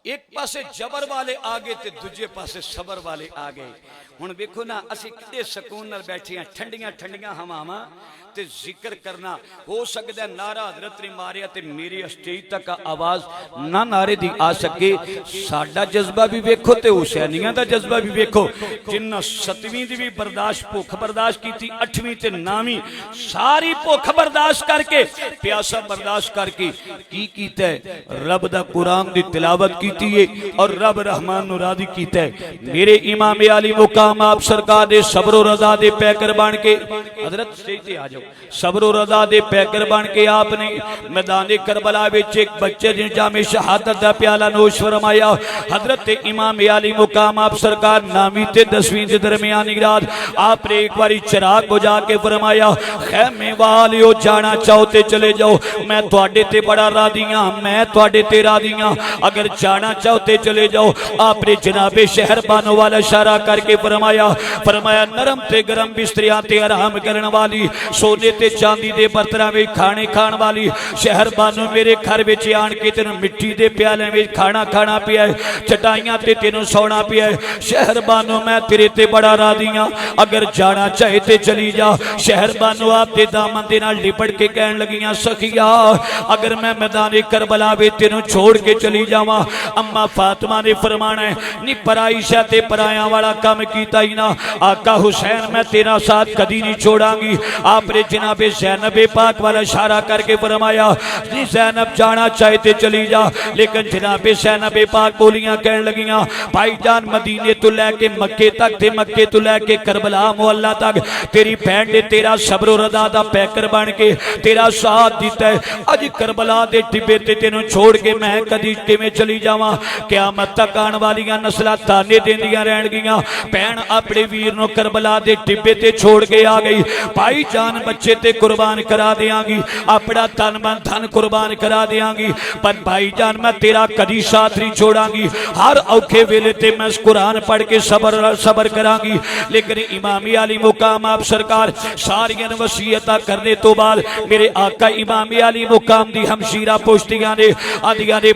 एक पासे जबर वाले आ गए ते दूजे पासे सबर वाले आ गए। हुण वेखो ना असीं किते सकून नाल बैठे हैं, ठंडियां ठंडियां हवावां ते जिक्र करना हो सकता है। नारा हजरत ने मारिया ते मेरी स्टेज तक आवाज ना नारे दी आ सके। साडा जज्बा भी वेखो ते हुसैनियां दा जज्बा भी वेखो। जिन्ना 7वीं दी भी बर्दाश्त भुख बर्दाश्त की थी, 8वीं ते 9वीं सारी भुख बर्दाश्त करके प्यासा बर्दाश्त करके की कीता है, रब दा कुरान दी तिलावत कीती है और रब रहमान नूं राज़ी कीता है। मेरे इमाम अली मुकाम आप सरकार दे सब्र रज़ा दे पैकर बन के हजरत स्टेज ते आ जाओ। सब्र रज़ा दे पैकर बन के आपने मैदान करबला विच एक बच्चे ने जामे शहादत दा प्याला नोश फरमाया। हजरत इमाम अली मुकाम आप सरकार 9वीं ते 10वीं के दरमियानी रात आपने एक बारी चिराग बुझा के फरमाया खैमे वालियो जाना चाहो ते चले जाओ, मैं तुहाडे ते बड़ा राज़ी हां, मैं तुहाडे ते राज़ी हां, अगर जाना चाहो ते चले जाओ। आपने जनाबे शहर बानो वाला इशारा करके फरमाया नरम ते गरम बिस्तरियां ते आराम करने वाली सोने सोने ते चांदी दे बर्तनां विच खाने खाण वाली शहर बानो मेरे घर विच आण के तेनों मिट्टी दे प्यालियां विच खाना खाना पिया है, चटाइयां ते तेनों सौना पिया है। शहर बानो मैं तेरे ते बड़ा राजी हां, अगर जाना चाहे ते चली जा। शहर बानो आप दे दामन दे नाल लिपट के कहन लगियां सखिया अगर मैं मैदान करबला वे तेनों छोड़ के चली जावां। अम्मा फातिमा ने फरमाना है नी पराई शा ते पराया वाला काम कीता ही ना, आका हुसैन मैं तेरा साथ कदी नहीं छोड़ांगी। आपने जनाबे ज़ैनब पाक वाला इशारा करके फरमाया नी ज़ैनब जाना चाहे ते चली जा, लेकिन जनाबे ज़ैनब पाक बोलियां कहन लगियां भाईजान मदीने तो लैके मक्के तक ते मक्के तो लैके करबला मुहल्ला तक तेरी भैन ने तेरा सब्र रदा दा पैकर बन के तेरा साथ दिता है। अज करबला दे टिब्बे ते तेनों छोड़ के मैं कदी किवें चली जावां। क़यामत तक आने वालियां नस्लां ताने देंदियां रहणगियां भैन अपने वीर नूं करबला दे टिब्बे ते छोड़ के आ गई। भाई जान बच्चे ते कुर्बान करा देंगी, अपना तन मन धन कुर्बान करा देंगी, पर भाई जान मैं तेरा कदी साथ नहीं छोड़ांगी। हर औखे वेले ते मैं कुरान पढ़ के सबर करांगी। लेकिन इमामी आली मुकाम आप सरकार सारियां वसीयतां करने तो बाद मेरे आका इमामी आली मुकाम दी हमशीरा पुछदियां ने आदियां ने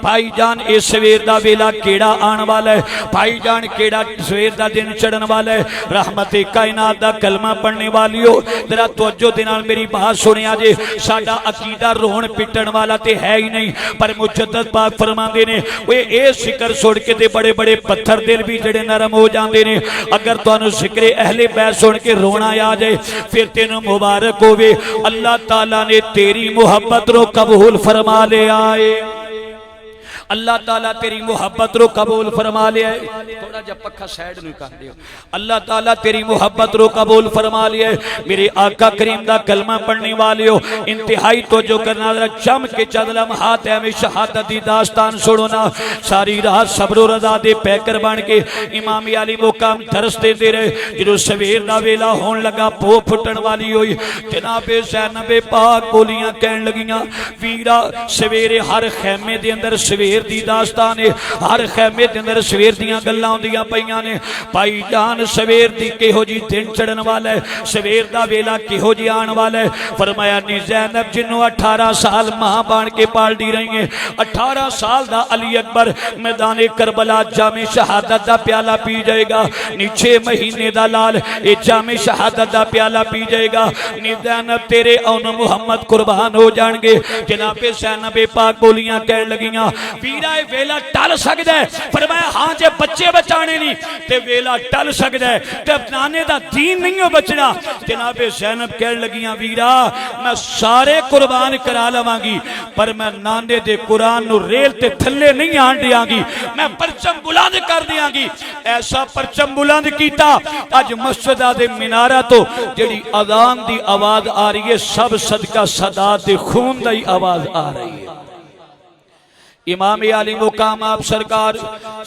भाई जान इस सवेर दा वेला केड़ा आने वाला है, भाई जान केड़ा सवेर दा दिन चढ़न वाला है। रहमत कायनात दा कलमा पढ़ने वाली हो जरा तवज्जो दे नाल मेरी बात सुनिया जे। साडा अकीदा रोण पिटन वाला ते है ही नहीं, पर मुजद्दद पाक फरमांदे ने ओए ए जिक्र सुन के ते बड़े बड़े पत्थर दिल भी जड़े नरम हो जाते ने। अगर तुहानू जिक्र अहले बैत सुन के रोना आ जाए फिर तेनू मुबारक होवे, अल्लाह ताला ने तेरी मुहब्बत रो कबूल फरमा लिया है। अल्लाह ताला तेरी मुहब्बत रो कबूल फरमा लिया है। थोड़ा जा पक्खा साइड नहीं कर दियो। अल्लाह ताला तेरी मुहब्बत रो कबूल फरमा लिया है। मेरे आका करीम दा कलमा पढ़ने वाले हो इंतहाई तो जो करना जरा चम के चंद लम्हात है में शहादत दी दास्तान सुनो ना। सारी रात सब्र रज़ा दे पैकर बन के इमाम अली मुकाम दरस देते रहे। जो सवेर दा वेला होने लगा पो फुटन वाली हुई जनाबे ज़ैनब पाक बोलियां कहन लगियां वीरा सवेरे हर खैमे दे अंदर सवेर दी दास्तान है, हर खैमे दे अंदर सवेर दियां गल्लां होंदियां पईयां ने। भाई जान सवेर दी किहो जी दिन चढ़न वाला है, सवेर दा वेला किहो जी आने वाला है। फरमाया नी ज़ैनब जिन्हों 18 साल मां बन के पालदी रही है, 18 साल दा अली अकबर मैदान करबला जामे शहादत दा प्याला पी जाएगा। नी 6 महीने दा लाल ये जामे शहादत दा प्याला पी जाएगा। नी ज़ैनब तेरे औन मुहम्मद कुर्बान हो जाएंगे। जनाबे ज़ैनब पाक बोलियां कहन लगियां वीरा वेला टल सकता है। फरमाया हाँ जे बच्चे बचाने नहीं ते वेला टल सकता है, ते नाने दा दीन नहीं हो बचना। जनाबे ज़ैनब कहन लगियां वीरा मैं सारे कुर्बान करा लवांगी, पर मैं नाने दे कुरान नू रेल ते थल्ले नहीं आन दियांगी, मैं परचम बुलंद कर दियांगी। ऐसा परचम बुलंद कीता अज मस्जिद दे मीनारा तो जिहड़ी अज़ान दी आवाज आ रही है सब सदका सदात दे खून दी आवाज आ रही है। इमाम अली मुकाम आप सरकार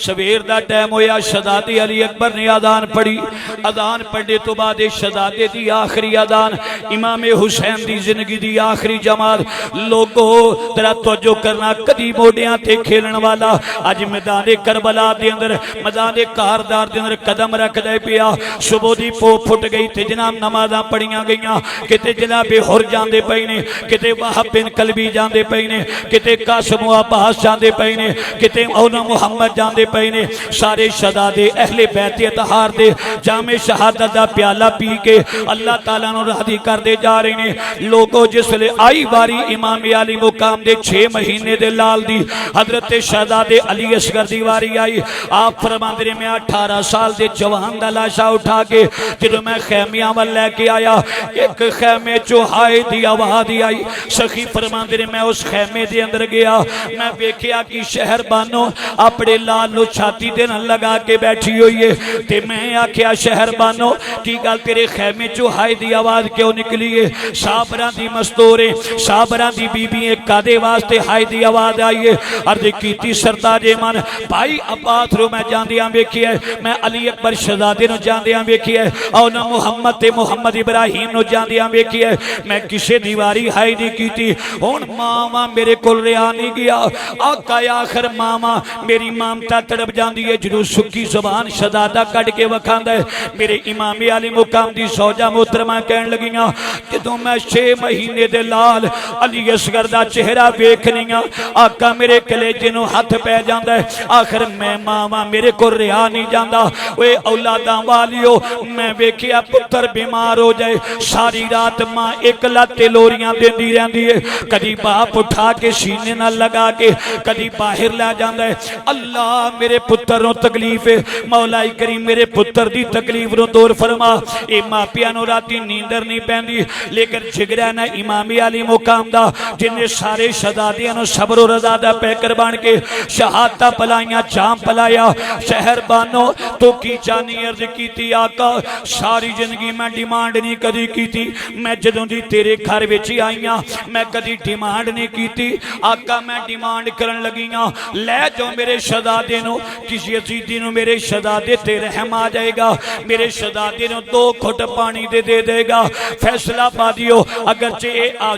सवेर दा टाइम होया शहजादे अली अकबर ने अदान पढ़ी। अदान पढ़ने तो बाद शहजादे दी आखिरी अदान इमाम हुसैन दी जिंदगी दी आखिरी जमात। लोगो तेरा तवज्जो करना कदी मोडियां ते खेलन वाला अज मैदान करबला दे अंदर मैदान कारदार दे अंदर कदम रखदा पिया। सुबह दी पो फुट गई ते जनाब नमाज़ां पढ़ियां गईयां, किते जनाबे हुर जांदे पए ने, किते वाहब बिन कलबी जांदे पए ने, किते कासिम अब्बास जांदे पए ने, किते मौला मुहम्मद जांदे पए ने। सारे शहजादे अहले बैत अतहार दे जामे शहादत दा प्याला पी के अल्लाह ताला नू राज़ी करदे जा रहे ने। लोगो जिसले आई बारी इमाम अली मुकाम दे 6 महीने दे लाल दी हजरत शहजादे अली असगर दी वारी आई। आप फरमांदे ने मैं 18 साल दे जवान दा लाशा उठा के जदों मैं खैमियां वल लेके आया एक खैमे चो हाय दी आवाज़ आई। सखी फरमांदे ने मैं उस खैमे दे अंदर गया, मैं वेखिया कि शहर बानो अपने लाल नू छाती दे नाल लगा के बैठी हुई है। ते मैं आख्या शहर बानो की गल तेरे खैमे चो हाय दी आवाज़ क्यों निकली है? साबरां दी मस्तूरे साबरां दी बीबी कादे वास्ते हाय दी आवाज़ आई है? अर्ज कीती सरताजे मन भाई अब्बास रू मैं जांदियां वेखिया, मैं अली अकबर शहजादे नू जांदियां वेखिया और ना मुहम्मद ते मुहम्मद इब्राहिम नू जांदियां वेखिया, मैं किसे दीवारी हाय नहीं कीती। हुण मां मेरे कोल रिहा नहीं गया। आका आखिर मावा मेरी मामता तड़प जाती है जो सुखी जुबान शदादा कट के वखांदा है। मेरे इमाम आली मुकाम दी सौजा मोहतरमा कहन लगियां जो मैं 6 महीने दे लाल अली असगर दा चेहरा वेखनिया आका मेरे कलेजे नूं हथ पै जांदा है। आखिर मैं मावा मेरे को रिहा नहीं जाता। ओए औलादा वालियो मैं वेखिया पुत्र बीमार हो जाए सारी रात मां एक लाते लोरियां देंदी रहंदी है, कदी बाप उठा के सीने नाल लगा के कदी बाहर ला जांदा है। अल्लाह मेरे पुत्र नूं तकलीफ है, मौलाई करीम मेरे पुत्र दी तकलीफ नूं दूर फरमा। ए मापियां नूं राती नींदर नहीं पैंदी लेकिन जिगरा ना इमाम अली मुकाम दा जिन्हें सारे शहजादियां नूं सबर और रज़ा दा पैकर बन के शहादतां पलाइयां जाम पलाया। शहर बानो तो की जानी अर्ज की आका सारी जिंदगी मैं डिमांड नहीं कदी की, मैं जदों दी तेरे घर विच आई हां मैं कदी डिमांड नहीं की। आका मैं डिमांड करन लगी हां लै जाओ मेरे शहजादे नूं, किसी अजीदी नूं मेरे शहजादे ते रहम आ जाएगा, मेरे शहजादे नूं 2 घुट पानी दे देगा। फैसला पा दियो अगरचे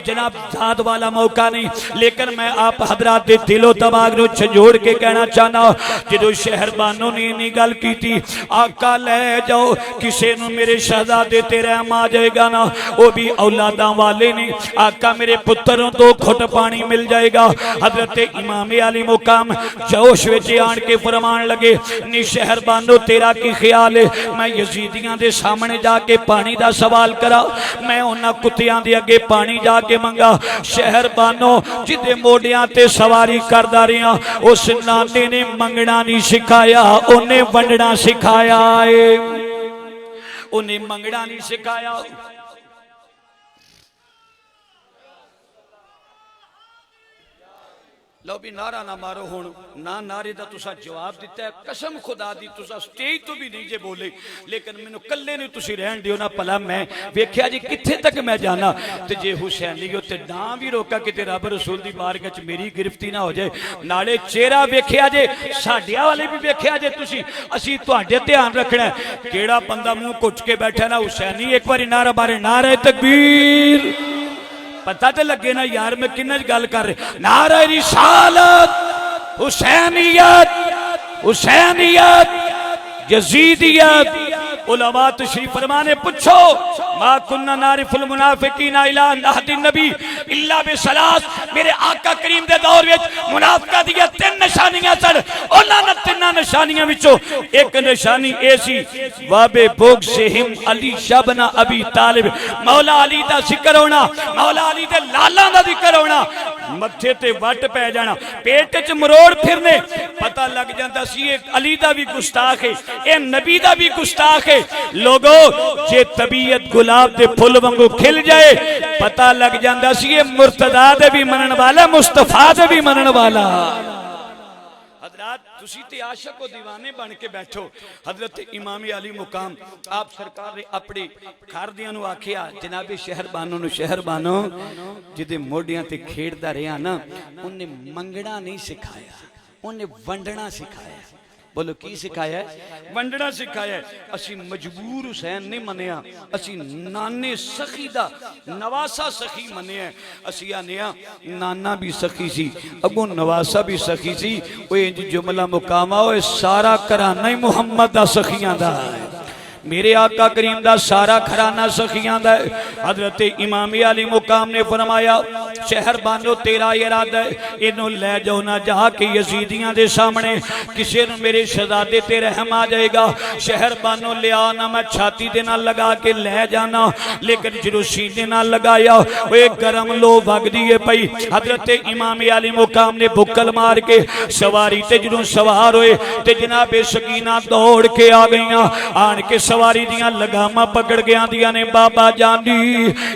जनाब जात वाला मौका नहीं लेकिन मैं आप हजरात दे दिलो दिमाग नूं झंझोड़ के कहना चाहना जो शहर बानो ने इन्नी गल की आका लै जाओ किसी नूं मेरे शहजादे ते रहम आ जाएगा ना, वो भी औलादा वाले नहीं। आका मेरे पुत्र नूं 2 घुट पानी मिल जाएगा। हजरत इमाम अली मुकाम जोश विच आन के फरमान लगे नी शहर बानो तेरा की ख्याल है मैं यजीदियां दे सामने जाके पानी दा सवाल करा, मैं उन्हां कुत्तियां दे अगे पानी जाके मंगा। शहर बानो जिदे मोडियां ते सवारी करदा रहा उस नाने ने मंगना नहीं सिखाया, उन्हें वंडना सिखाया है, उन्हें मंगना नहीं सिखाया। लो भी नारा ना मारो हुण ना नारे दा तुसा जवाब दिता है, कसम खुदा दी तुसा स्टेज तो भी नहीं जे बोले लेकिन मैनू कल्ले ने तुसी रहन दियो ना भला मैं वेख्या जी कित्थे तक मैं जाना ते जे हुसैनी उत्ते ना भी रोका कि रब रसूल दी बारगाह च मेरी गिरफ्ती ना हो जाए। नाले चेहरा वेख्या जे साडिया वाले भी वेख्या जे तुसी असी तुहाडे ध्यान रखना केड़ा बंदा मुंह घुट के बैठा ना हुसैनी एक बारी नारा मारे नारे तकबीर पता तो लगे ना यार मैं किन्ना गल कर रहा। नारा रिसालत हुसैनियत हुसैनियत यजीदियत उलमा तशरीफ फरमाने पूछो मा कुन्ना नारिफुल मुनाफिकीना इला नहदी नबी इल्ला बिसलास। मेरे आका करीम दे दौर विच मुनाफिकां दी 3 निशानियां सन, उन्हां ने 3 निशानियां विचों एक निशानी ए सी वाबे बुग़्ज़िहिम अली शबना अबी तालिब, मौला अली दा जिक्र होना, मौला अली दे लालां दा जिक्र होना, मत्थे ते वट पै जाना, पेट च मरोड़ फिरने, पता लग जांदा सी ये अली दा भी गुस्ताख है, ये नबी दा भी गुस्ताख है। लोगो जे तबीयत गुलाब दे फुल वांगू खिल जाए पता लग जांदा सी ये मुर्तदा दे भी मनन वाला मुस्तफा दे भी मनन वाला। हजरात तुसी ते आशिक ओ दीवाने बन के बैठो। हजरत इमाम अली मुकाम आप सरकार ने अपने घर दियां नूं आखिया जनाबे शहर बानो नूं शहर बानो जिदे मोडियां ते खेड़दा रहा ना उन्हें मंगना नहीं सिखाया, उन्हें वंडना सिखाया। बोलो की सिखाया है? वंडना सिखाया। असी मजबूर हुसैन नहीं मनिया, असी नाने सखी दा नवासा सखी मनिया। असी आने नाना भी सखी सी अगों नवासा भी सखी सी। वो इंज जुमला मुकामा वो सारा घराना ही मुहम्मद दा सखियां दा है, मेरे आका करीम दा सारा घराना सखियां दा है। हजरत इमाम अली मुकाम ने फरमाया शहर बानो तेरा इरादा है इनू ले जाओ ना जाके यजीदियां दे सामने किसी ने मेरे शहजादे ते रहम आ जाएगा। शहर बानो लिया ना मैं छाती दे नाल लगा के ले जाना लेकिन जो सीने नाल लगाया वो गरम लो वगदी है पई। हजरत इमाम अली मुकाम ने बुक्कल मार के सवारी ते जो सवार होए ते जनाबे सकीना दौड़ के आ गईयां, आन के सवारी दियां लगामा पकड़ के आंदियां ने बाबा जानी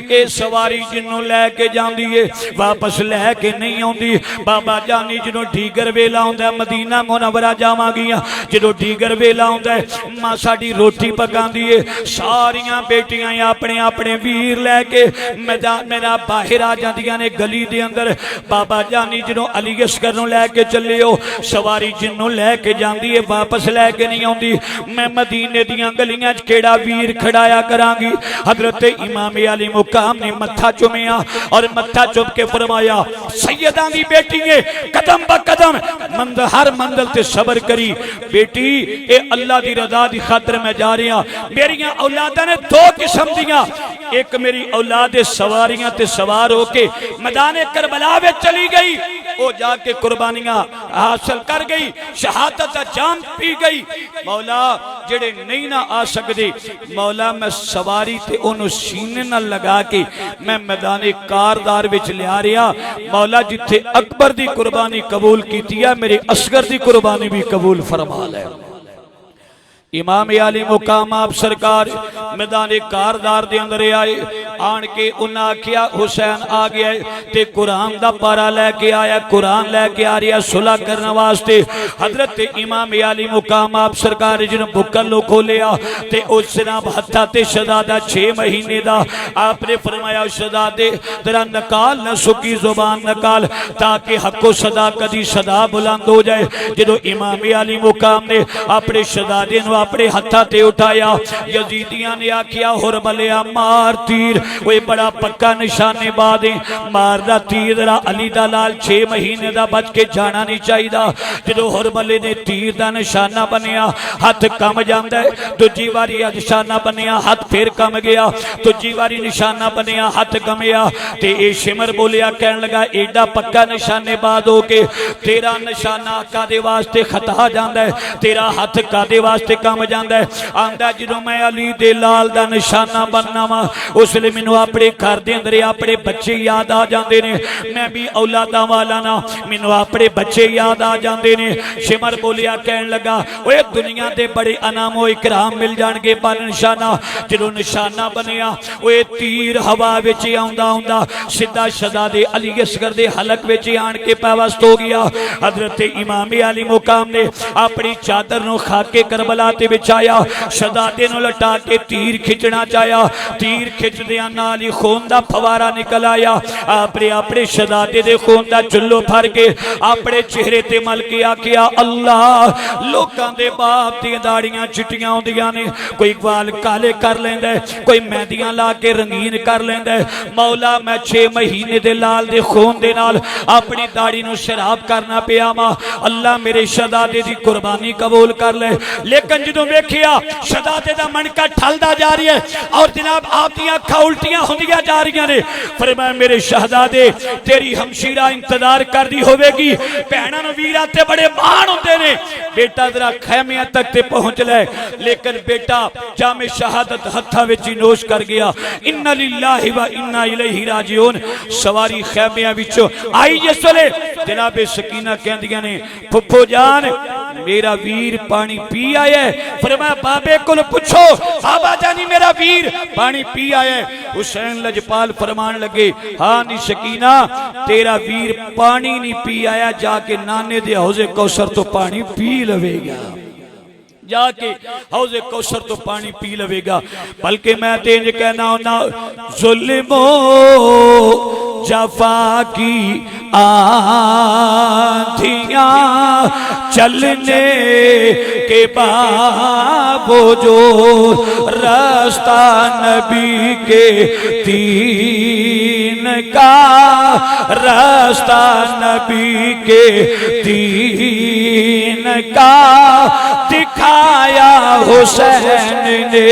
ये सवारी जिन्हों लैके जाती है वापस लैके नहीं आती। बाबा जानी जो डीगर वेला आंदा मदीना मुनव्वरा जावांगियां, जो डीगर वेला आंदा मां साडी रोटी पकांदी है सारियां बेटियां अपने अपने वीर लैके मैदान मेरा बाहर आ जांदियां ने गली दे अंदर। बाबा जानी जो अली असगर नूं लैके चले हो सवारी जिन्हों लैके जाती है वापस लैके नहीं आती। मैं मदीने दियां गलियां दुनिया च केड़ा वीर खड़ाया करांगी। हजरत इमाम अली मुकाम ने मत्था चुमिया और मत्था चुम के फरमाया सैयदा दी बेटी है कदम ब कदम मंजिल हर मंजिल ते सबर करी बेटी ए अल्लाह दी रजा दी खातिर मैं जा रहा। मेरियां औलादां ने दो किस्म दियां, एक मेरी औलाद सवारियां ते सवार होके मैदान करबला में चली गई, वो जाके कुर्बानियां हासिल कर गई, शहादत दा जाम पी गई। मौला जेड़े नहीं ना आ सकते मौला मैं सवारी ते ओनू सीने नाल लगा के मैं मैदान कारदार विच लिया रहा। मौला जिथे अकबर दी कुर्बानी कबूल की है मेरे असगर दी कुर्बानी भी कबूल फरमा ले। इमाम अली मुकाम आप सरकार मैदान कारदार दे अंदर आए, आन के उन्हें आखिया हुसैन आ गया ते कुरान दा पारा लैके आया, कुरान लैके आ रहा सुलह करने वास्ते। हजरत इमाम अली मुकाम आप सरकार जिन्होंने बुक्कल लो खोलिया ते उस जनाब हत्था ते शहजादा 6 महीने दा आपने फरमाया शहजादे तेरा नकाल न सुकी जुबान नकाल ताकि हको सदा कदी सदा बुलंद हो जाए। जो इमाम अली मुकाम ने अपने शहजादे अपने हथा ते उठाया, यजीदियां ने आखिया होर बलिया मार तीर, कोई बड़ा पक्का निशानेबाज है, मारदा तीर जरा अली दा लाल 6 महीने दा बच के जाना नहीं चाहिए। जो होर बले ने तीर दा निशाना बनिया हाथ कम जाता है, दूजी बारी निशाना बनिया हाथ फिर कम गया, दूजी बारी निशाना बनिया हाथ कमिया ते ए शिमर बोलिया कहन लगा एडा पक्का निशानेबाज हो के तेरा निशाना कादे वास्ते खता जाता है, तेरा हाथ कादे वास्ते कम जाता है। आंदा जो मैं अली दे लाल दा निशाना बनना वा उस वेले मैनू अपने घर दे अंदर अपने बच्चे याद आ जाते ने, मैं भी औलादा वाला ना मैनू अपने बच्चे याद आ जाते ने। शिमर बोलिया कहन लगा ओए दुनिया दे बड़े अनाम व इकराम मिल जाणगे पर निशाना जो निशाना बनिया ओए तीर हवा विच आउंदा आउंदा सीधा शहजादे अली असगर दे हलक विच आण के पैवस्त हो गया। हजरत इमाम अली मुकाम ने अपनी चादर नूं खाके करबला ते बिछाया, शहजादे नूं लटा के तीर खिंचना चाया, तीर खिंचदियां नाल ही खून दा फवारा निकल आया। अपने अपने शहजादे दे खून दा चुल्लो भर के अपने चेहरे ते मल के आखिया अल्लाह लोकां दे बाप दी दाड़ियां चिट्टियां होंदियां ने, कोई वाल काले कर लैंदा है, कोई मेहंदियां ला के रंगीन कर लैंदा है। मौला मैं 6 महीने दे लाल दे खून दे नाल अपनी दाड़ी नूं शराब करना पिया वा, अल्लाह मेरे शहजादे दी कुर्बानी कबूल कर ले। लेकिन जो वेखिया शहजादे दा मनका ठलदा जा रही है और जनाब आप दी अखां उल्टियां होंदियां जा रही ने। फरमाया मेरे शहजादे तेरी हमशीरा इंतजार कर दी होवेगी, भैणां नूं वीरां ते बड़े मान होंदे ने, बेटा जरा खैमियां तक ते पहुंच ले। लेकिन बेटा जामे शहादत हत्थां विच ही नोश कर गया। इन्ना लिल्लाहि व इन्ना इलैहि राजिऊन। सवारी खैमियां विचों आई जिस वेले जनाबे सकीना कहंदियां ने फुफो जान मेरा वीर पानी पी आया। फरमाया बाबे को पूछो बाबा जानी मेरा वीर पानी पी आया। हुसैन लजपाल फरमान लगे हाँ नी शकीना तेरा वीर पानी नहीं पी आया, जाके नाने दे हौजे कौसर तो पानी पी लवेगा, जाके हौजे कौसर तो पानी पी लवेगा। बल्कि मैं तेज कहना होना जुल्मो जफा की आंधियां चलने के बावजूद रास्ता नबी के दीन का, रास्ता नबी के दीन का दिखाया हुसैन ने,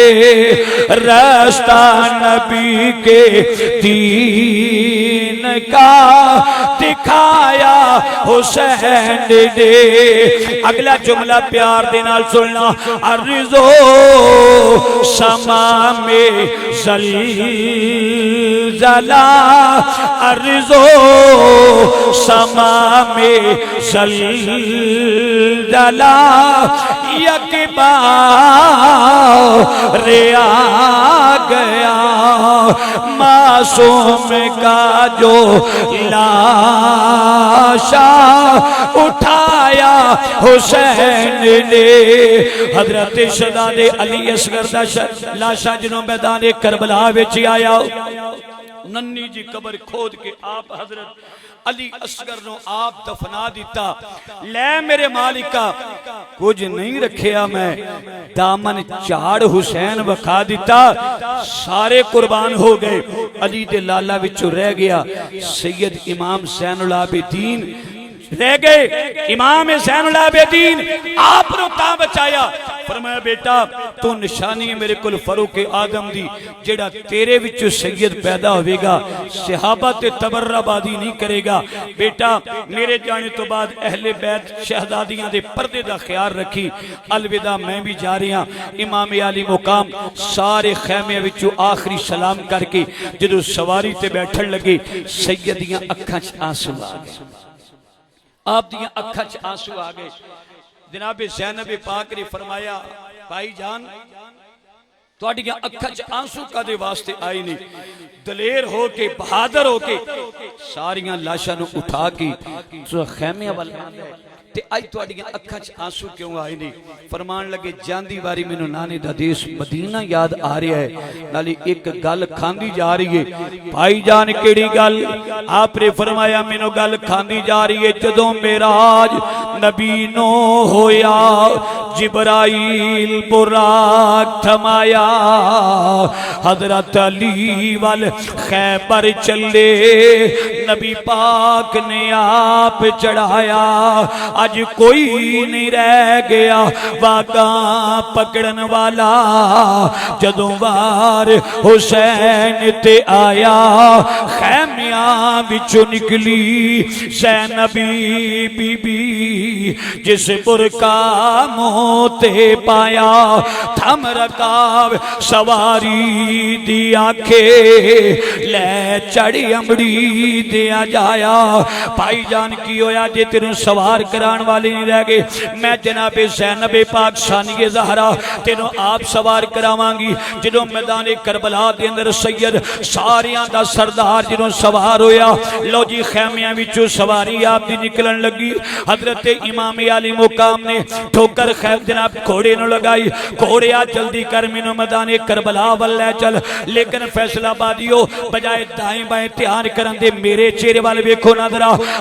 रास्ता नबी के दीन का दिखाया हुसैन ने। अगला जुमला प्यार दे नाल सुनना अर्ज़ो समा में ज़लज़ला, अर्ज़ो समा में ज़लज़ला यकबार आ गया मासूम का जो लाशा उठाया हुसैन ने। हजरत शहजादे अली असगर दा लाशा जिन्हों मैदान करबला विच आया नन्नी जी कबर खोद के आप हजरत अली असगर नो आप दफना दिता। लै मेरे मालिका कुछ नहीं रखिया मैं, दामन झाड़ हुसैन वखा दिता, सारे कुर्बान हो गए। अली दे लाला विचों रह गया सैयद इमाम ज़ैनुल आबिदीन रह गए। इमाम ज़ैनुल आबिदीन आपनो ता बचाया। फरमाया बेटा तू निशानी है मेरे कुल फरूक आदम दी, जेड़ा तेरे विचों सैयद पैदा होवेगा सहाबा ते तबर्राबादी नहीं करेगा। बेटा मेरे जाने तो बाद अहले बैत शहजादियां दे पर्दे दा ख्याल रखी। अलविदा मैं भी जा रहा। इमाम अली मुकाम सारे खैमे विचों आखिरी सलाम करके जदों सवारी ते बैठन लगे सैयद दियां अखां च आंसू आ गए, आप दियां अखां च आंसू आ गए। जनाब ज़ैनब पाक ने फरमाया भाई जान तुहाडियां अखां च आंसू कदे वास्ते आए नहीं? दलेर हो के बहादुर हो के सारियां लाशां नूं उठा के खैमे वाल ते अज तुहाडियां अखां च आंसू क्यों आए नहीं? फरमान लगे जांदी वारी मैनू नाने दा देश मदीना याद आ रहा है, नाले एक गल खांदी जा रही है। भाई जान केड़ी गल? आपने फरमाया मैनू गल खांदी जा रही है जदों मेराज नबी नो होया, जिब्राइल बुराक थमाया, हजरत अली वाल खैबर चले, नबी पाक ने आप चढ़ाया। आज कोई नहीं रह गया वागा पकड़न वाला, जदों वार हुसैन ते आया, खैमिया विचों निकली ज़ैनबी बीबी, जिस बुरका मोते पाया, थम रकाब सवारी दी आखे, लै चढ़ी अमड़ी दिया जाया। भाई जान की होया जे तेनू सवार कराने वाले नहीं रह गए, मैं जनाबे ज़ैनब पाक सानिए ज़हरा तेनों आप सवार करावांगी। जदों मैदान करबला दे अंदर सैयद सारियां दा सरदार जदों सवार होया, लो जी खैमियां विचों सवारी आप दी निकलन लगी। हजरत इमाम अली मुकाम ने ठोकर खैर जनाब घोड़े नूं लगाई, घोड़े आ जल्दी कर मैनूं मैदान करबला वल लै चल। लेकिन फैसलाबादियों बजाए दाएं बाएं ध्यान करन दे मेरे चेहरे वाल वेखो ना,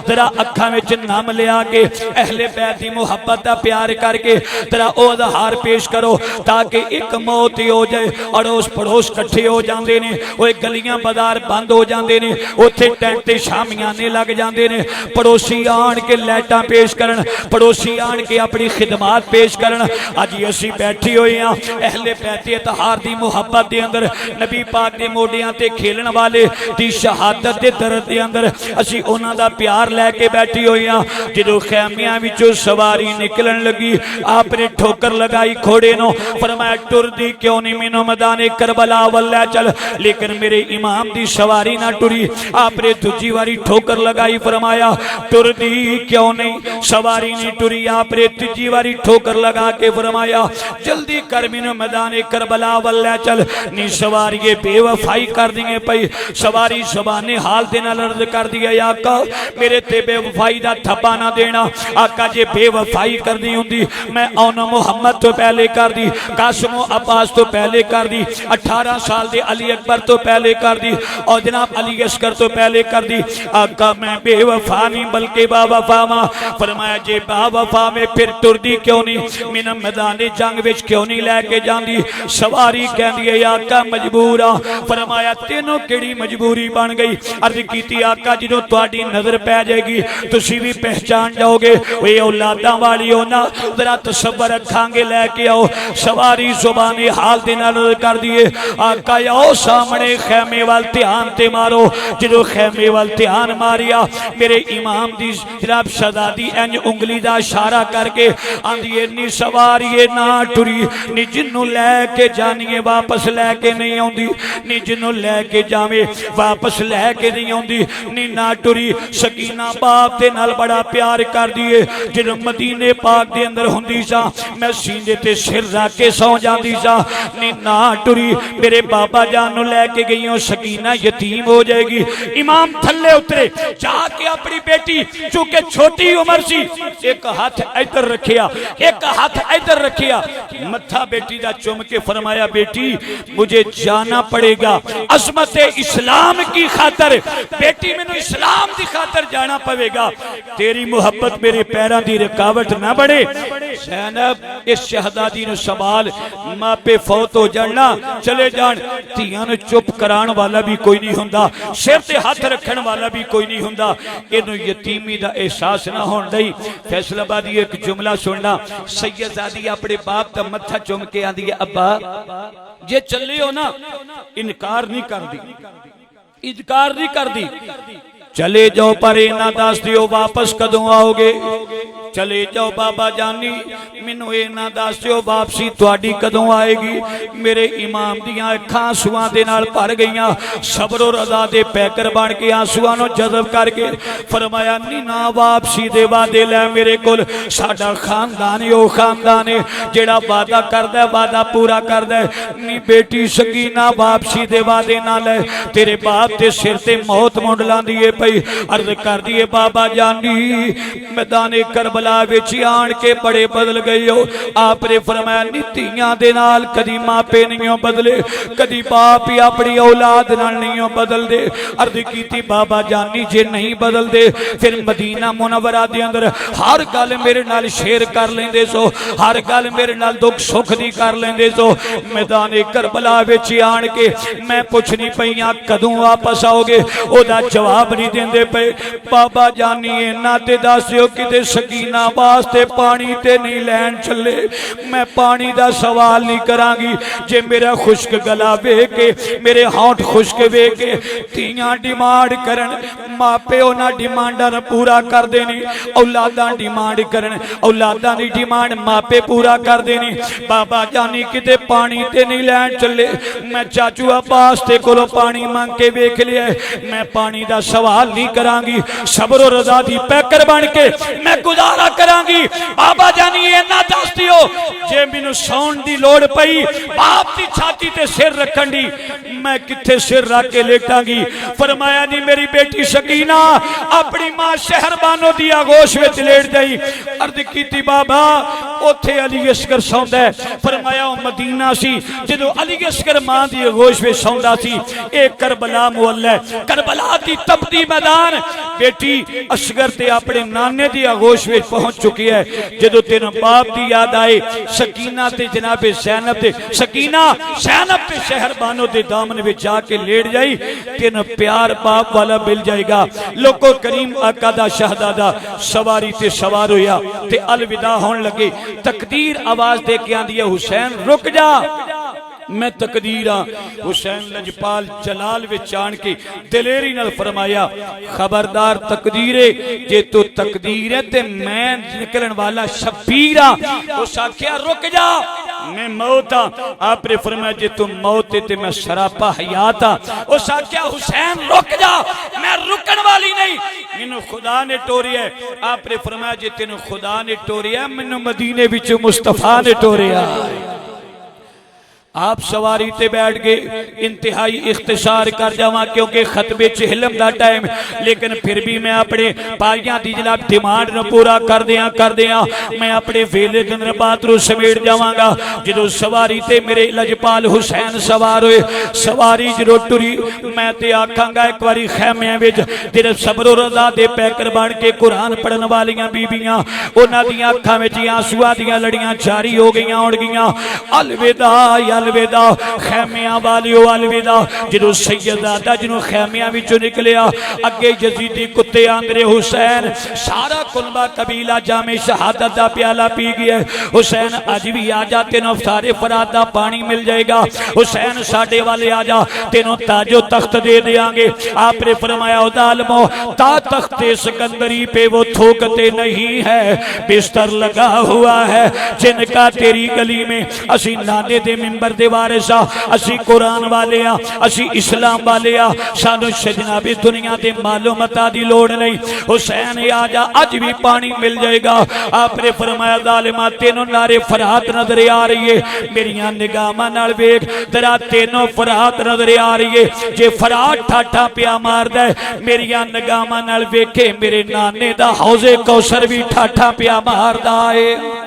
जरा अखां विच नाम लिया के अहले बैत दी मुहब्बत दा प्यार करके तेरा ओ आधार पेश करो, ताकि एक मौत ही हो जाए। अड़ोस पड़ोस कट्ठे हो जाते ने, वो गलियां बाजार बंद हो जाते ने, उत्थे टेंट शामियाने लग जाते ने, पड़ोसी आन के लाइटां पेश करन, पड़ोसी आन के अपनी खिदमात पेश करन। अज असीं बैठे हुए हाँ अहले बैत इतहार दी मुहब्बत दे अंदर, नबी पाक दे मोडियां ते खेलन वाले दी शहादत दे दर्द दे अंदर असीं उन्हां दा प्यार लैके बैठे हुए हाँ। जदों खैमियां विचों सवारी निकलन लगी, आपने ठोकर लगाई घोड़े नो, फरमाया टुरदी क्यों नहीं मैनू मैदान करबला वल लै चल। लेकिन मेरे इमाम दी सवारी ना टुरी, आपने दूजी वारी ठोकर लगाई, फरमाया टुरदी क्यों नहीं, सवारी नहीं टुरी। आपने तीजी वारी ठोकर लगा के फरमाया जल्दी कर मैनू मैदान करबला वल लै चल। नी सवारी बेवफाई कर दिए पई, सवारी ज़बाने हाल दे नाल अर्ज कर दिया आका मेरे ते बेवफाई दा थप्पा ना देना। आका जे बेवफाई करनी हुंदी मैं औना मुहम्मद तो पहले कर दी, कासिम अब्बास तो पहले कर दी, 18 साल दे अली अकबर तो पहले कर दी, और जनाब अली अस्कर तो पहले कर दी। आका मैं बेवफा नहीं बल्कि बावफा वा। फरमाया जे बावफा में फिर टुरदी क्यों नहीं, मैनू मैदान जंग विच क्यों नहीं लैके जांदी। सवारी कहंदी है आका मजबूर आ। फरमाया तेनों केड़ी मजबूरी बन गई? अर्ज कीती आका जदों तुहाडी नजर पै जाएगी तुसीं भी पहचान जाओगे, वे औलादां वाली हो ना, जरा तसव्वुर रखांगे लैके आओ। सवारी ज़ुबानी हाल दे नाल कर दिए आका आओ सामने खैमे वाल ध्यान ते मारो। जदों खैमे वाल ध्यान मारिया मेरे इमाम दी जनाब शहजादी इंज उंगली दा इशारा करके आंदी इन्नी सवारी ना टुरी, नी जिन्नों लैके जानिए वापस लैके नहीं आउंदी, नी जिन्नों लैके जावे वापस लैके नहीं आउंदी। नी ना टुरी। सकीना बाप दे नाल बड़ा प्यार कर दिए। जो मदीने पाक दे अंदर हुंदी सा मैं सीने ते सिर रख के सौ जाती सा, नी ना टुरी। मेरे बाबा जान नूं लैके गई हो, सकीना यतीम हो जाएगी। इमाम थल्ले उतरे जाके अपनी बेटी चूंकि छोटी उम्र सी, एक हाथ इधर रखिया एक हाथ इधर रखिया, मत्था बेटी दा चुम के फरमाया बेटी मुझे जाना पड़ेगा अजमत इस्लाम की खातर, बेटी मैनू इस्लाम की खातर जाना पवेगा, तेरी मुहब्बत मेरे पैरों की रुकावट ना बने। ज़ैनब इस शहजादी नूं संभाल, मापे फौत हो जाना चले जान, धियां नूं चुप कराने वाला भी कोई नहीं हुंदा, सिर ते हाथ रखने वाला भी कोई नहीं हुंदा। इनू यतीमी दा एहसास ना होण दई। फैसलाबादी एक जुमला सुनना, सैयदजादी अपने बाप का मत्था चुम के आंदी है अब्बा जे चले हो ना इनकार नहीं करदी, इनकार नहीं करदी, चले जाओ पर इना दस दियो वापस कदों आओगे। चले जाओ बाबा जानी मैनू इना दस दियो वापसी तुहाडी कदों आएगी। मेरे इमाम दियां अखां आंसुआं दे नाल भर गईयां, सब्र और रज़ा दे पैकर बन के आंसुआं नूं जज़ब करके फरमाया नी ना वापसी दे वादे लै मेरे कोल। साडा खानदान ही ओ खानदान है जिहड़ा वादा करदा है वादा पूरा करदा है। नी बेटी सकीना वापसी दे वादे ना लै, तेरे बाप दे सिर ते मौत मुंडलांदी है पई। अर्ज कर दिए बाबा जानी मैदाने करबला विच आण के बड़े बदल गए हो। आपने फरमाया नीतियां दे नाल कदी मापे नहीं बदले, कदी बाप ही अपनी औलाद नाल नहीं बदलदे। अर्ज कीती बाबा जानी जे नहीं बदलदे फिर मदीना मुनव्वरा दे अंदर हर गल मेरे नाल शेयर कर लेंदे सो, हर गल मेरे नाल दुख सुख दी कर लेंदे सो। मैदाने करबला विच आण के मैं पुछनी पईयां कदों वापस आओगे, ओदा जवाब नहीं देंदे पे। बाबा जानी इन्ना ते दस्सिओ किते सकीना वास्ते पानी ते नहीं लैन चले, मैं पानी दा सवाल नहीं करांगी। जे मेरा खुश्क गला वेख के मेरे होंठ खुश्क वेख के धीआं डिमांड करन, मापे उन्हां डिमांडां नूं पूरा कर देनी, औलादां डिमांड करन औलादां दी डिमांड मापे पूरा कर देनी। बाबा जानी किते पानी ते नहीं लैन चले, मैं चाचू अब्बास ते कोलों पानी मंग के वेख लिया, मैं पानी दा सवाल नहीं करांगी, सब्र और रज़ा दी पैकर बन के मैं गुजारा करांगी। बाबा जानी इन्ना दस दियो जे मैनू सौण दी लोड़ पई बाप दी छाती ते सिर रखण दी, मैं किथे सिर रख के लेटांगी। फरमाया नहीं मेरी बेटी सकीना अपनी मां शहरबानो दी आगोश विच लेट गई। अर्ज कीती बाबा ओथे अली असगर सौंदा है। फरमाया ओ मदीना सी जदों अली असगर मां दी आगोश विच सौंदा सी, ए करबला मुहल्ला है, करबला दी तपदी मैदान। बेटी असगर ते अपने नाने दी आगोश में पहुंच चुकी है। जदों तेन बाप की याद आए सकीना ते जनाबे ज़ैनब ते सकीना ज़ैनब ते शहरबानो दे दामन में जाके लेट जाई, तेन प्यार बाप वाला मिल जाएगा। लोको करीम आका दा शहजादा सवारी ते सवार होया ते अलविदा होने लगे। तकदीर आवाज दे के आंदी है हुसैन रुक जा, मैं तकदीर हाँ। हुसैन लजपाल जलाल विच आण के दिलेरी नाल फरमाया खबरदार तकदीर है, जे तू तकदीर है ते मैं निकलन वाला शबीर हाँ। उस आख्या रुक जा मैं मौत हाँ। आपने फरमाया जे तू मौत है ते मैं सरापा हयात हाँ। उस आख्या हुसैन रुक जा मैं रुकन वाली नहीं, मैनू खुदा ने टोरिया है। आपने फरमाया जे तेनू खुदा ने टोरिया मैनू मदीने विच मुस्तफा ने टोरिया। आप सवारी ते बैठ गए। इंतहाई इख्तिसार कर जावा क्योंकि खतबे च हिलम दा टाइम, लेकिन फिर भी मैं अपने भाइयों की जनाब डिमांड न पूरा कर दिया मैं अपने वेले के अंदर बातरू समेट जावांगा। जो सवारी ते मेरे लजपाल हुसैन सवार हुए, सवारी जरूर टुरी मैं ते आखांगा एक बारी खैमियां विच जेड़े सब्र और रज़ा दे पैकर बन के कुरान पढ़न वालियां बीबियां उन्हां दियां अखां विच आंसुआं दियां लड़ियां जारी हो गईयां होणगीਆਂ। अलविदा अलविदा खैमियां वालियो अलविदा। जो सैयदादा जिन्हों खैमियां विचों निकलिया अगे यजीदी कुत्ते आंदरे हुसैन सारा कुलबा कबीला जामे शहादत दा प्याला पी गया। हुसैन अज भी आ जा तेनों सारे फराद दा पानी मिल जाएगा। हुसैन साडे वाले आ जा तेनों ताजो तख्त दे देंगे। आपने फरमाया उदालमो ता तख्ते सिकंदरी पे वो थूकते नहीं है, बिस्तर लगा हुआ है जिनका तेरी गली में असी नाने दे मिंबर पैगंबर दे वारिस आ, असी कुरान वाले आ, असी इस्लाम वाले आ, सानू शजनाबी दुनिया दे मालो मता दी लोड़ नहीं। हुसैन आ जा, अज भी पानी मिल जाएगा। आपने फरमाया जालिमा तेनों नारे फरात नजर आ रही है, मेरिया निगाहां नाल वेख तेरा तेनों फरात नजर आ रही है। जे फरात ठाठा पिया मारदा है, मेरिया निगाहां नाल वेखे मेरे नाने दा हौजे कौसर भी ठाठा पिया मारदा है।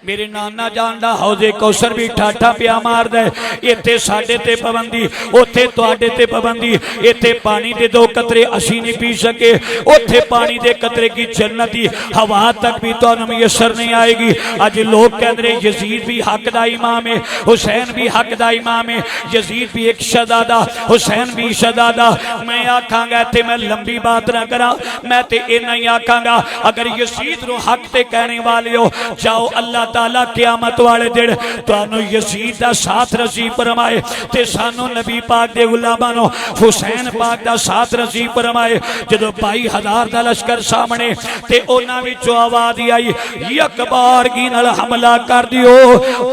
मेरे नाना जान दा हौजे कौसर भी ठाठा पिया मारदा है। इत्थे साडे ते पाबंदी, उत्थे तुहाडे ते पाबंदी। इत्थे पानी दे दो कतरे असी नहीं पी सके, उत्थे पानी दे कतरे की जन्नत दी हवा तक भी तुहानू मुयस्सर नहीं आएगी। अज लोग कहंदे यजीद भी हक दा इमाम है, हुसैन भी हक दा इमाम है, यजीद भी एक शहजादा, हुसैन भी शहजादा। मैं आखांगा इत्थे मैं लंबी बात ना करा, मैं ते इन्ना ही आखांगा अगर यजीद नू हक ते कहने वाले हो, जाओ अल्लाह ताला क़यामत वाले दिन तुहानू यजीद दा साथ नसीब फरमाए ते सानू नबी पाक दे गुलामां नू हुसैन पाक दा साथ नसीब फरमाए। जदों 22,000 दा लश्कर सामने ते उन्हां विचों आवाज़ आई एक बार की नाल हमला कर दियो,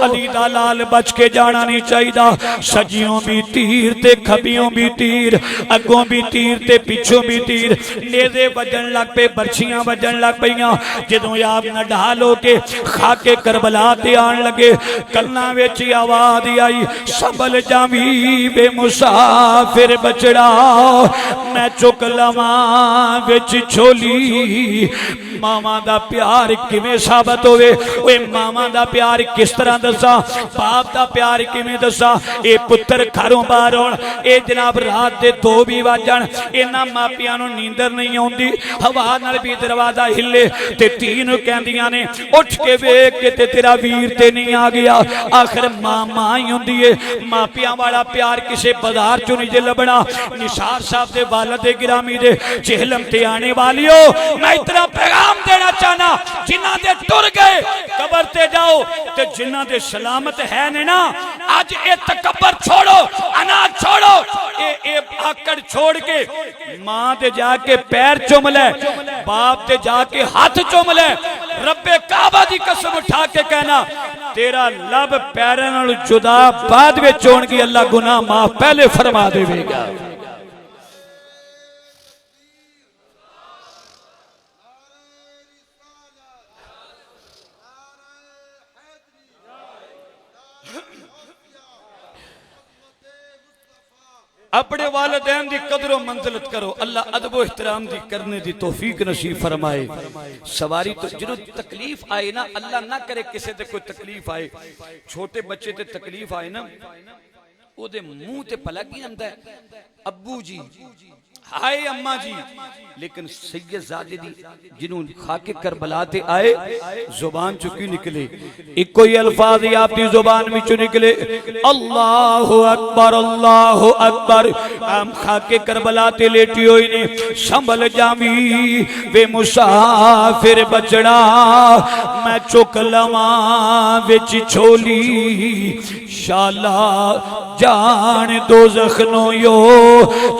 अली दा लाल बच के जाना नहीं चाहिदा। सजियों भी तीर ते खबियों भी तीर, अगों भी तीर ते पिछों भी तीर, नेज़े वजन लग पे, बरछियां वजन लग पईयां। जदों आप नढाल हो के खाके करबला ते आन लगे, कन्ना विच आवाज़ आई संभल जावी बे मुसाफिर बचड़ा, मैं चुक लवां विच झोली। मावां दा प्यार किवें साबत होवे, ओए मावां दा प्यार किस तरह दसा, बाप दा प्यार किवें दसा। ए पुत्र घरों बाहर होण, ए जनाब रात दे 2 भी वजन, इन्हां मापियां नूं नींदर नहीं आउंदी, हवा नाल भी दरवाजा हिले ते धी नूं कहंदियां ने उठ के वेख के ते तेरा वीर ते नहीं आ गया। आखिर मां मां ही हुंदी है, मापियां वाला प्यार किसे बाजार चों नहीं जे लभना। निसार साहब दे वालिद दे गिरामी दे जेहलम ते आने वालियो, मैं इतना पैगाम देना चाहना, जिन्हां दे टुर गए कबर ते जाओ ते जिन्हां दे सलामत है ने ना, आज ए तकब्बर छोड़ो, अनाज छोड़ो, ए आकड़ छोड़ के मां ते जाके पैर चुम ले, बाप ते जाके हाथ चुम ले। रब्बे काबा दी कसम उठा के कहना तेरा लब पैरां नाल जुदा बाद विच होणगी, अल्लाह गुनाह माफ पहले फरमा देवेगा। अपने वालिदैन दी कदरों मंजिलत करो, अल्लाह अदबो एहतराम दी करने दी तौफीक नसीब फरमाए। सवारी तो जो तकलीफ आए ना, अल्लाह ना करे किसी ते कोई तकलीफ आए, छोटे बच्चे ते तकलीफ आए ना, ओदे मुंह ते भला की आंदा है अब्बू जी, हाय अम्मा जी, लेकिन सैयदजादे दी जिन्हों खाके करबला ते आए जुबान चुकी निकले, एक कोई अल्फाज आपकी जुबान विचों निकले अल्लाहु अकबर अल्लाहु अकबर। हम खाके करबला ते लेटी हुई ने, संभल जावी वे मुसाफिर बचड़ा, मैं चुक लवां विच झोली, शाला जान दोज़ख नो यो,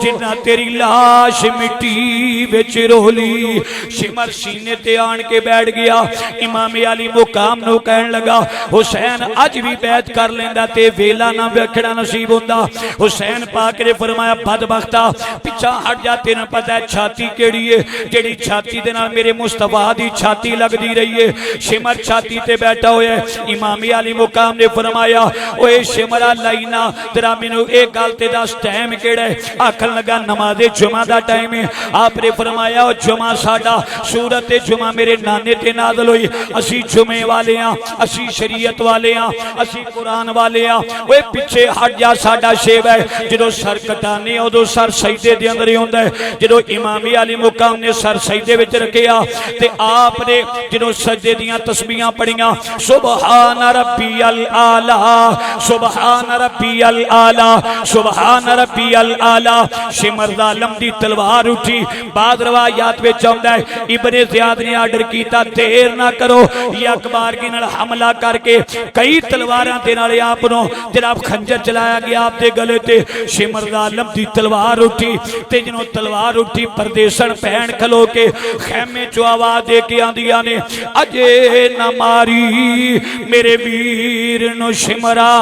जिन्ना तेरी लाश मिट्टी विच रोली। शिमर सीने ते आन के बैठ गया, इमाम अली मुकाम नू कहन लगा हुसैन अज भी बैत कर लेंदा ते वेला ना वेखना नसीब हुंदा। हुसैन पाक ने फरमाया बदबख्ता पिछा हट जा, तेन पता है छाती केड़ी है, जेड़ी छाती दे नाल मेरे मुस्तफा दी छाती लगदी रही है। शिमर छाती ते बैठा होया, इमाम अली मुकाम ने फरमाया ओए शिमरा लाइना तेरा मैनू एक गल ते दस टाइम केड़ा है। आखन लगा नमाज़े जुमा दा टाइम है। आपने फरमाया जुमा साडा सूरत जुमा मेरे नाने ते नाज़िल हुई, असी जुमे वाले हां, असी शरीयत वाले हां, असी कुरान वाले हां। ओए पिछे हट जा, साडा शेब है जदों सर कटाने उदों सर सजदे दे अंदर ही हुंदा है। जदों इमाम अली मुकाम ने सर सजदे विच रखिया ते आपने जदों सजदे दियां तस्बीहां पढ़ियां सुबहान रब्बियल आला सुबहान रब्बियल अल आला सुभान रब्बी अल आला। शिमर दा आलम दी तलवार उठी। बाद रवायात विच आउंदा है इब्ने ज़ियाद ने आर्डर कीता देर ना करो, यकबारगी नाल हमला करके कई तलवारां दे नाल आप नो जनाब खंजर चलाया गया आपके गले ते। शिमर दा आलम दी तलवार उठी ते जदों तलवार उठी परदेसन भैन खलो के खैमे चो आवाज दे के आंदियां ने अजे न मारी मेरे वीर नो शिमरा,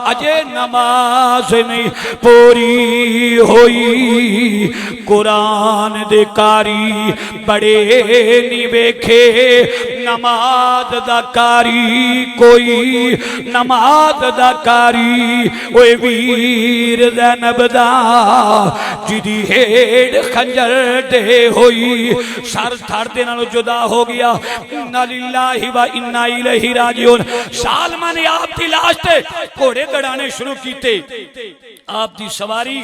अजे नमाज नहीं पूरी होई। कुरान दे कारी बड़े नी वेखे, नमाज दा कारी कोई, नमाज दा कारी ओए वीर ज़ैनब दा जिदी हेड खंजर दे होई। सर थड़ दे नालों जुदा हो गया। इन्ना लिल्लाहि व इन्ना इलैहि राजिऊन। सालमा ने आप दी लाश ते घोड़े दड़ाने शुरू कीते। आप दी सवारी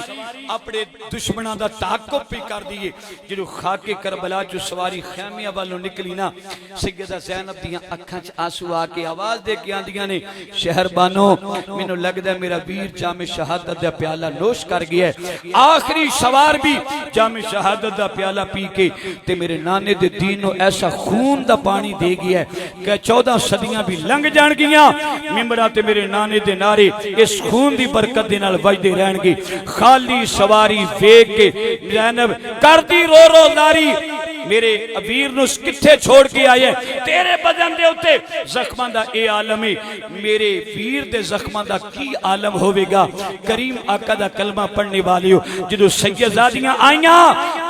अपने दुश्मनों का ताकुब भी कर दिए। जो खाके करबला चो सवारी खैमिया वालों निकली ना, सैयदा ज़ैनब दियां अखां च आंसू आके आवाज दे के आंदियां ने शहरबानो मैनू लगदा मेरा वीर जामे शहादत दा प्याला नोश कर गया है। आखिरी सवार भी जामे शहादत दा प्याला पी के ते मेरे नाने दे दीन नू ऐसा खून दा पानी दे गया है कि 14 सदियां भी लंघ जाणगियां, मिंबरां ते मेरे नाने दे नारे इस खून दी बरकत दे नाल वजदे रहणगे। खाली सवारी वेख के ज़ैनब करदी रो रो नारी मेरे वीर नू किथे छोड़ के आए, तेरे बदन दे उत्ते जख्मां दा ए आलम है, मेरे वीर दे जख्मां दा की आलम होवेगा। करीम आका दा कलमा पढ़ने वालियो जदों सैयदादियां आईयां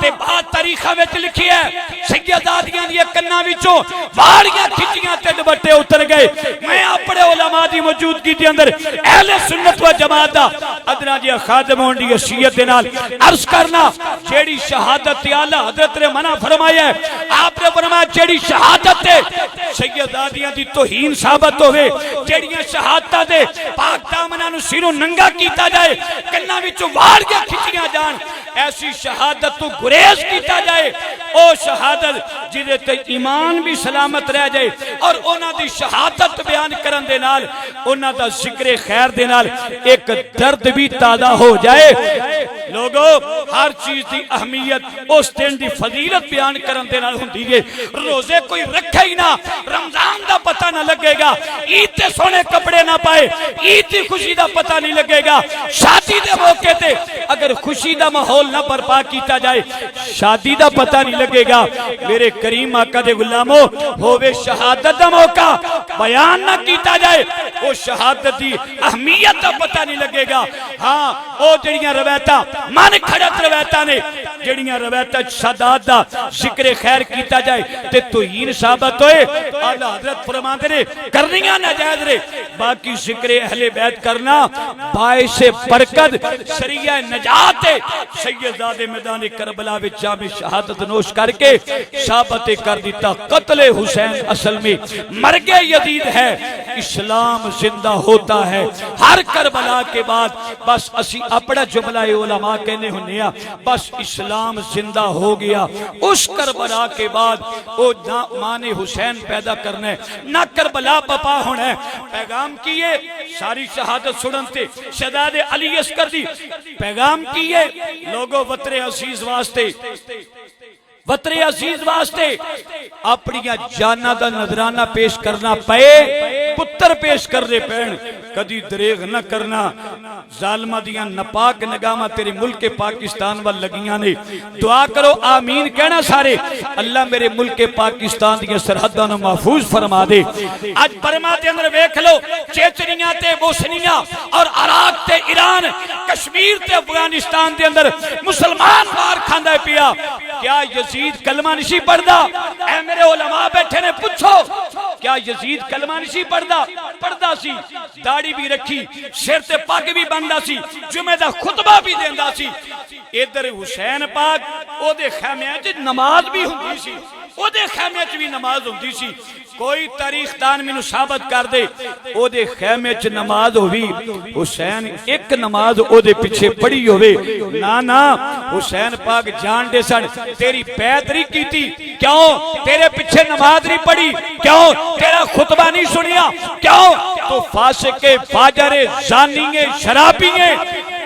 ते बात तारीखां विच लिखी है सैयदादियां दी कन्नां विचों वाड़ियां खिच्चियां ते दुपट्टे उतर गए। मैं अपने उलमा दी मौजूदगी दे अंदर अहले सुन्नत व जमात दा अदना जिहा खादम होण दी हसीयत दे नाल अर्ज करना जेड़ी शहादत आला हजरत ने मना फरमाया है। आपने फरमाया जेड़ी शहादत है सैयदादियां दी तौहीन साबित होवे, जेड़ियां शहादतां दे पाक दामनां नूं सिरों नंगा कीता जाए, कन्नां विचों वाड़ियां खिच्चियां जाण, ऐसी शहादत तो गुरेज किया जाए। ओ शहादत जिदे ते ईमान भी सलामत रह जाए और उन्हां दी शहादत बयान करन दे नाल उन्हां दा जिक्र खैर दे नाल एक दर्द भी ताज़ा हो जाए। लोगों हर चीज की अहमियत उस दिन की फजीलत बयान करन दे नाल हुंदी है। रोजे कोई रखे ही ना, रमजान का पता ना लगेगा, ईद के सोने कपड़े ना पाए, ईद की खुशी का पता नहीं लगेगा। शादी के मौके ते अगर खुशी का माहौल ना बर्पा किया जाए, शादी का पता नहीं लगेगा। मेरे करीम आका दे गुलामो होवे शहादत का मौका बयान ना किया जाए, वो शहादत की अहमियत का पता नहीं लगेगा। हाँ वो जड़ियां रवायतां मन खड़त रवायतां ने, जड़ियां रवायतां शहादत दा जिक्र खैर किया जाए ते तौहीन साबित होए। आला हज़रत फरमाते ने करनियां नाजायज रे, बाकी जिक्र अहले बैत करना बाइसे बरकत शरीया नजात है। सैयदादे मैदान करबला विच जामे शहादत नोश करके साबित कर दिता कत्ले हुसैन असल में मर गए यजीद है, इस्लाम जिंदा होता है। हर करबला के बाद बस असी अपना जुमला उलमा कहने हुन्ने आ, बस इस्लाम जिंदा हो गया। उस करबला के बाद वो ना माने हुसैन पैदा करना है ना करबला बपा होना है। पैगाम किए सारी शहादत सुनन ते शहजादे अली अस्कर दी पैगाम किए लोगों वतरे अजीज वास्ते, वतरे अजीज वास्ते अपनिया जाना का नजराना पेश करना पे, पुत्र पेश करने पैन, कदी दरेग न करना। जालमा दियां नपाक नगामा तेरे मुल्क पाकिस्तान वाल लगियां ने, दुआ करो आमीन कहना सारे। अल्लाह मेरे मुल्क पाकिस्तान दियां सरहदां नूं महफूज फरमा दे। अज बर्मा दे अंदर वेख लो चेचनियां ते बोसनिया और इराक ते ईरान कश्मीर ते अफगानिस्तान दे अंदर मुसलमान मार खांदा पिया। क्या यजीद कलमा नहीं पढ़दा? ऐ मेरे उलमा बैठे ने पूछो क्या यजीद कलमा नहीं पढ़दा? पढ़दा सी, दाढ़ी भी रखी, सिर ते पग भी बनदा सी, जुमे दा खुतबा भी देंदा सी। इधर हुसैन पाक ओदे खैमे च नमाज भी हुंदी सी, ओदे खैमे च भी नमाज हुंदी सी। कोई तारीखदान मैनू साबित कर दे ओदे खैमे च नमाज होवी, हुसैन एक नमाज ओदे पिछे पढ़ी होवे। ना ना हुसैन पाक जान दे सन तेरी पैदरी कीती, क्यों तेरे पिछे नमाज नहीं पढ़ी, क्यों तेरा खुतबा नहीं सुनिया, क्यों तो फासिके फाजरे जानिए शराबिए।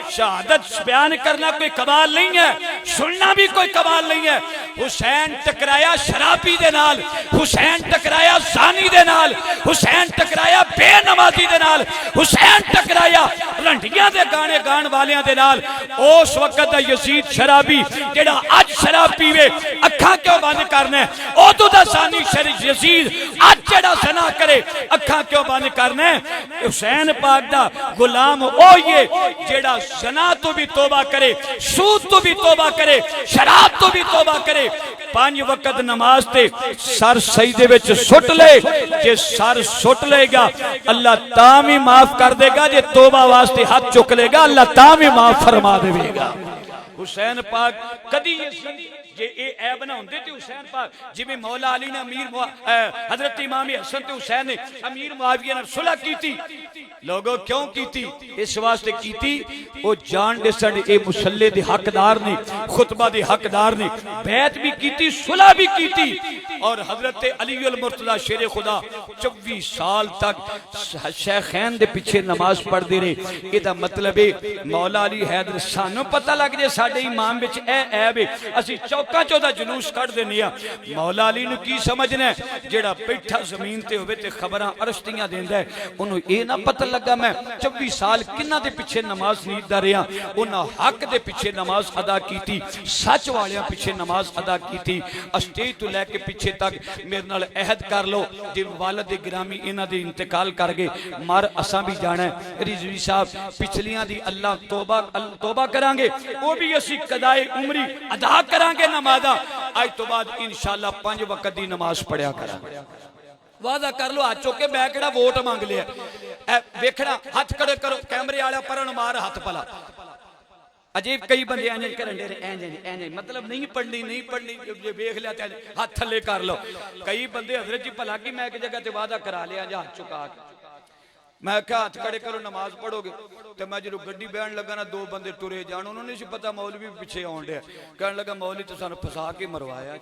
शहादत बयान करना कोई कमाल नहीं है, सुनना भी कोई कमाल नहीं है। हुसैन टकराया शराबी दे नाल, हुसैन टकराया जानी दे नाल, हुसैन टकराया बेनमाजी दे नाल, हुसैन टकराया रंडियां दे गाने गाण वालियां दे नाल। उस वक्त दा यजीद शराबी जेड़ा अज शराब पीवे अखां क्यों बंद करना है? उदों दा जानी यजीद अज जेड़ा ज़ना करे अखां क्यों बंद करना है? हुसैन पाक दा गुलाम ओही है जेड़ा ज़ना तो भी तौबा करे, सूद तो भी तौबा करे, शराब तो भी तौबा करे। 5 वक्त नमाज ते सर सजदे विच सुट ले, जे सर सुट लेगा अल्लाह तां भी माफ कर देगा, जे तौबा वास्ते हाथ चुक लेगा अल्लाह तां भी माफ फरमा देगा। हुसैन पाक कदी जे ए ऐब ना होंदे ते हुसैन पाक जिवें मौला अली ने हजरत इमाम हसन ते हुसैन ने अमीर मुआविया नाल सुलह कीती। लोगों क्यों कीती? इस वास्ते कीती ओ जान दे सन ए मुसल्ले दे हकदार ने, खुतबा दे हकदार ने, बैत भी कीती, सुलह भी कीती। और हजरत अली अल मुर्तजा शेर खुदा 24 साल तक शेखैन दे पीछे नमाज पढ़ते रहे। एदा मतलब है मौला अली हैदर सानू पता लग जाए साडे इमाम विच ए ऐब है, असीं चौका चौदा जुलूस कढ़ देने आ। मौला अली नू की समझना है? जेड़ा बैठा जमीन ते होवे ते खबरां अरश्तियां देंदा है, उन्होंने ये ना पता लगा मैं 24 साल किन्ना दे पिछे नमाज नींददा रहा, उन्हां हक दे पिछे नमाज अदा की, सच वालियां पिछे नमाज अदा की। स्टेज तो लैके पिछे तक मेरे नाल अहद कर लो, जे वालद गिरामी इन्हां दे इंतकाल कर गए, मर असां भी जाना है। रिजवी साहब पिछलियां दी अल्लाह तौबा करांगे, वो भी असीं कदाए उमरी अदा करांगे नमाज़ा। आज तो बाद इंशाअल्लाह 5 वक्त दी नमाज पढ़िया करांगे। वादा कर लो, हाथ चुक के मैं केड़ा वोट मांग लिया। वेखना हाथ खड़े करो, कैमरे वाला परन मार हाथ भला। अजीब कई बंदे इंज करन दे इंज मतलब नहीं पढ़नी जे वेख लिया ते हाथ थले कर लो। कई बंदे हजरत जी भला की मैं एक जगह ते वादा करा लिया जा हाथ चुका के, मैं क्या हाथ खड़े करो नमाज पढ़ोगे। तो मैं जो गड्डी बहन लगा ना 2 बंदे तुरे जान, उन्होंने नहीं पता मौलवी पिछे आउण दिया, कहन लगा मौलवी तो सानू फसा के मरवाया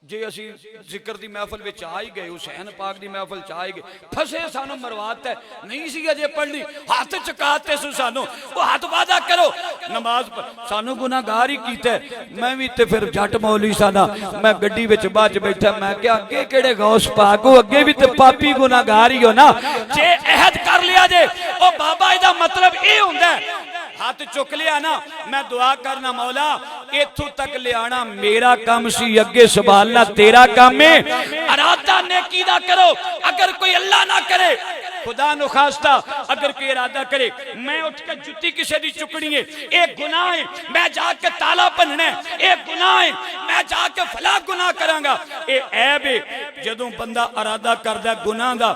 जे असी जिक्र दी महफिल विच आ ही गए, हुसैन पाक दी महफिल च आ ही गए, फसे सानू मरवाता है, नहीं सी अजे पढ़नी, हाथ चकाते सू सानू। वो हाथ वादा करो नमाज पर, सानू गुनाहगार ही कीता। मैं भी ते फिर जट मौलवी साना, मैं गड्डी विच बाच बैठा, मैं क्या अगे केड़े गौस पाक हो, अगे भी ते पापी गुनाहगार ही हो ना। जे अहद कर लिया जे ओ बाबा, इहदा मतलब ये हुंदा है हाथ चुक लिया ना, मैं दुआ करना मौला इथों तक लियाना मेरा काम सी, अगे संभालना तेरा काम है। इरादा नेकी दा करो, अगर कोई अल्लाह ना करे, खुदा नु खास्ता अगर कोई इरादा करे मैं उठ के जुत्ती किसी दी चुकनी है, एक गुनाह है, मैं जाके ताला भनना है, एक गुनाह है, मैं जाके फला गुनाह करांगा, ये ऐब है। जदों बंदा इरादा करदा गुनाह दा,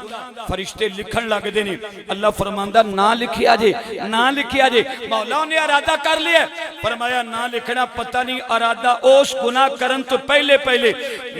फरिश्ते लिखण लगदे ने, अल्लाह फरमांदा ना लिखिया जे, ना लिखिया जे। मौला ने इरादा कर लिया, फरमाया ना लिखना, पता नहीं इरादा उस गुनाह करन तो पहले पहले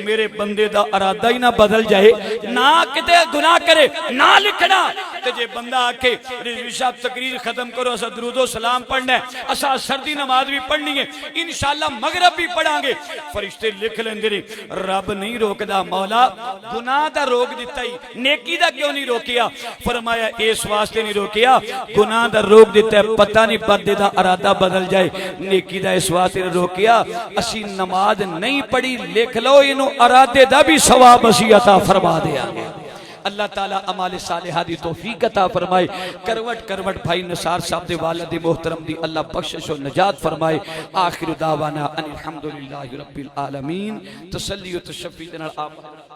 मेरे बंदे दा इरादा ही ना बदल जाए, ना किते गुनाह करे, ना लिखना। ते जे बंदा आके रिजवी साहब तकरीर खत्म करो, असा दुरूदो सलाम पढ़ना है, असा सर्दी नमाज भी पढ़नी है, इंशाअल्लाह मगरब भी पढ़ांगे, फरिश्ते लिख लेंदे ने। रब नहीं रोकदा, मौला गुनाह दा रोक दिता ही, नेकी दा क्यों नहीं रोकिया? फरमाया इस वास्ते नहीं रोकिया, गुनाह दा रोक दिता है, पता नहीं बंदे दा इरादा बदल जाए, नेकी दा इस वास्ते रोकिया असी नमाज नहीं पढ़ी, लिख लो इनू इरादे दा भी सवाब असी अता फरमा देंगे। अल्लाह ताला अमाल सालिहा दी तौफीक अता फरमाए। करवट करवट भाई निसार साहब दे वालिद मोहतरम दी अल्लाह बख्शिश और नजात फरमाए। आखिर दावाना अनिल हम्दुलिल्लाहि रब्बिल आलमीन। तसल्ली व तशफ़ी दे नाल आप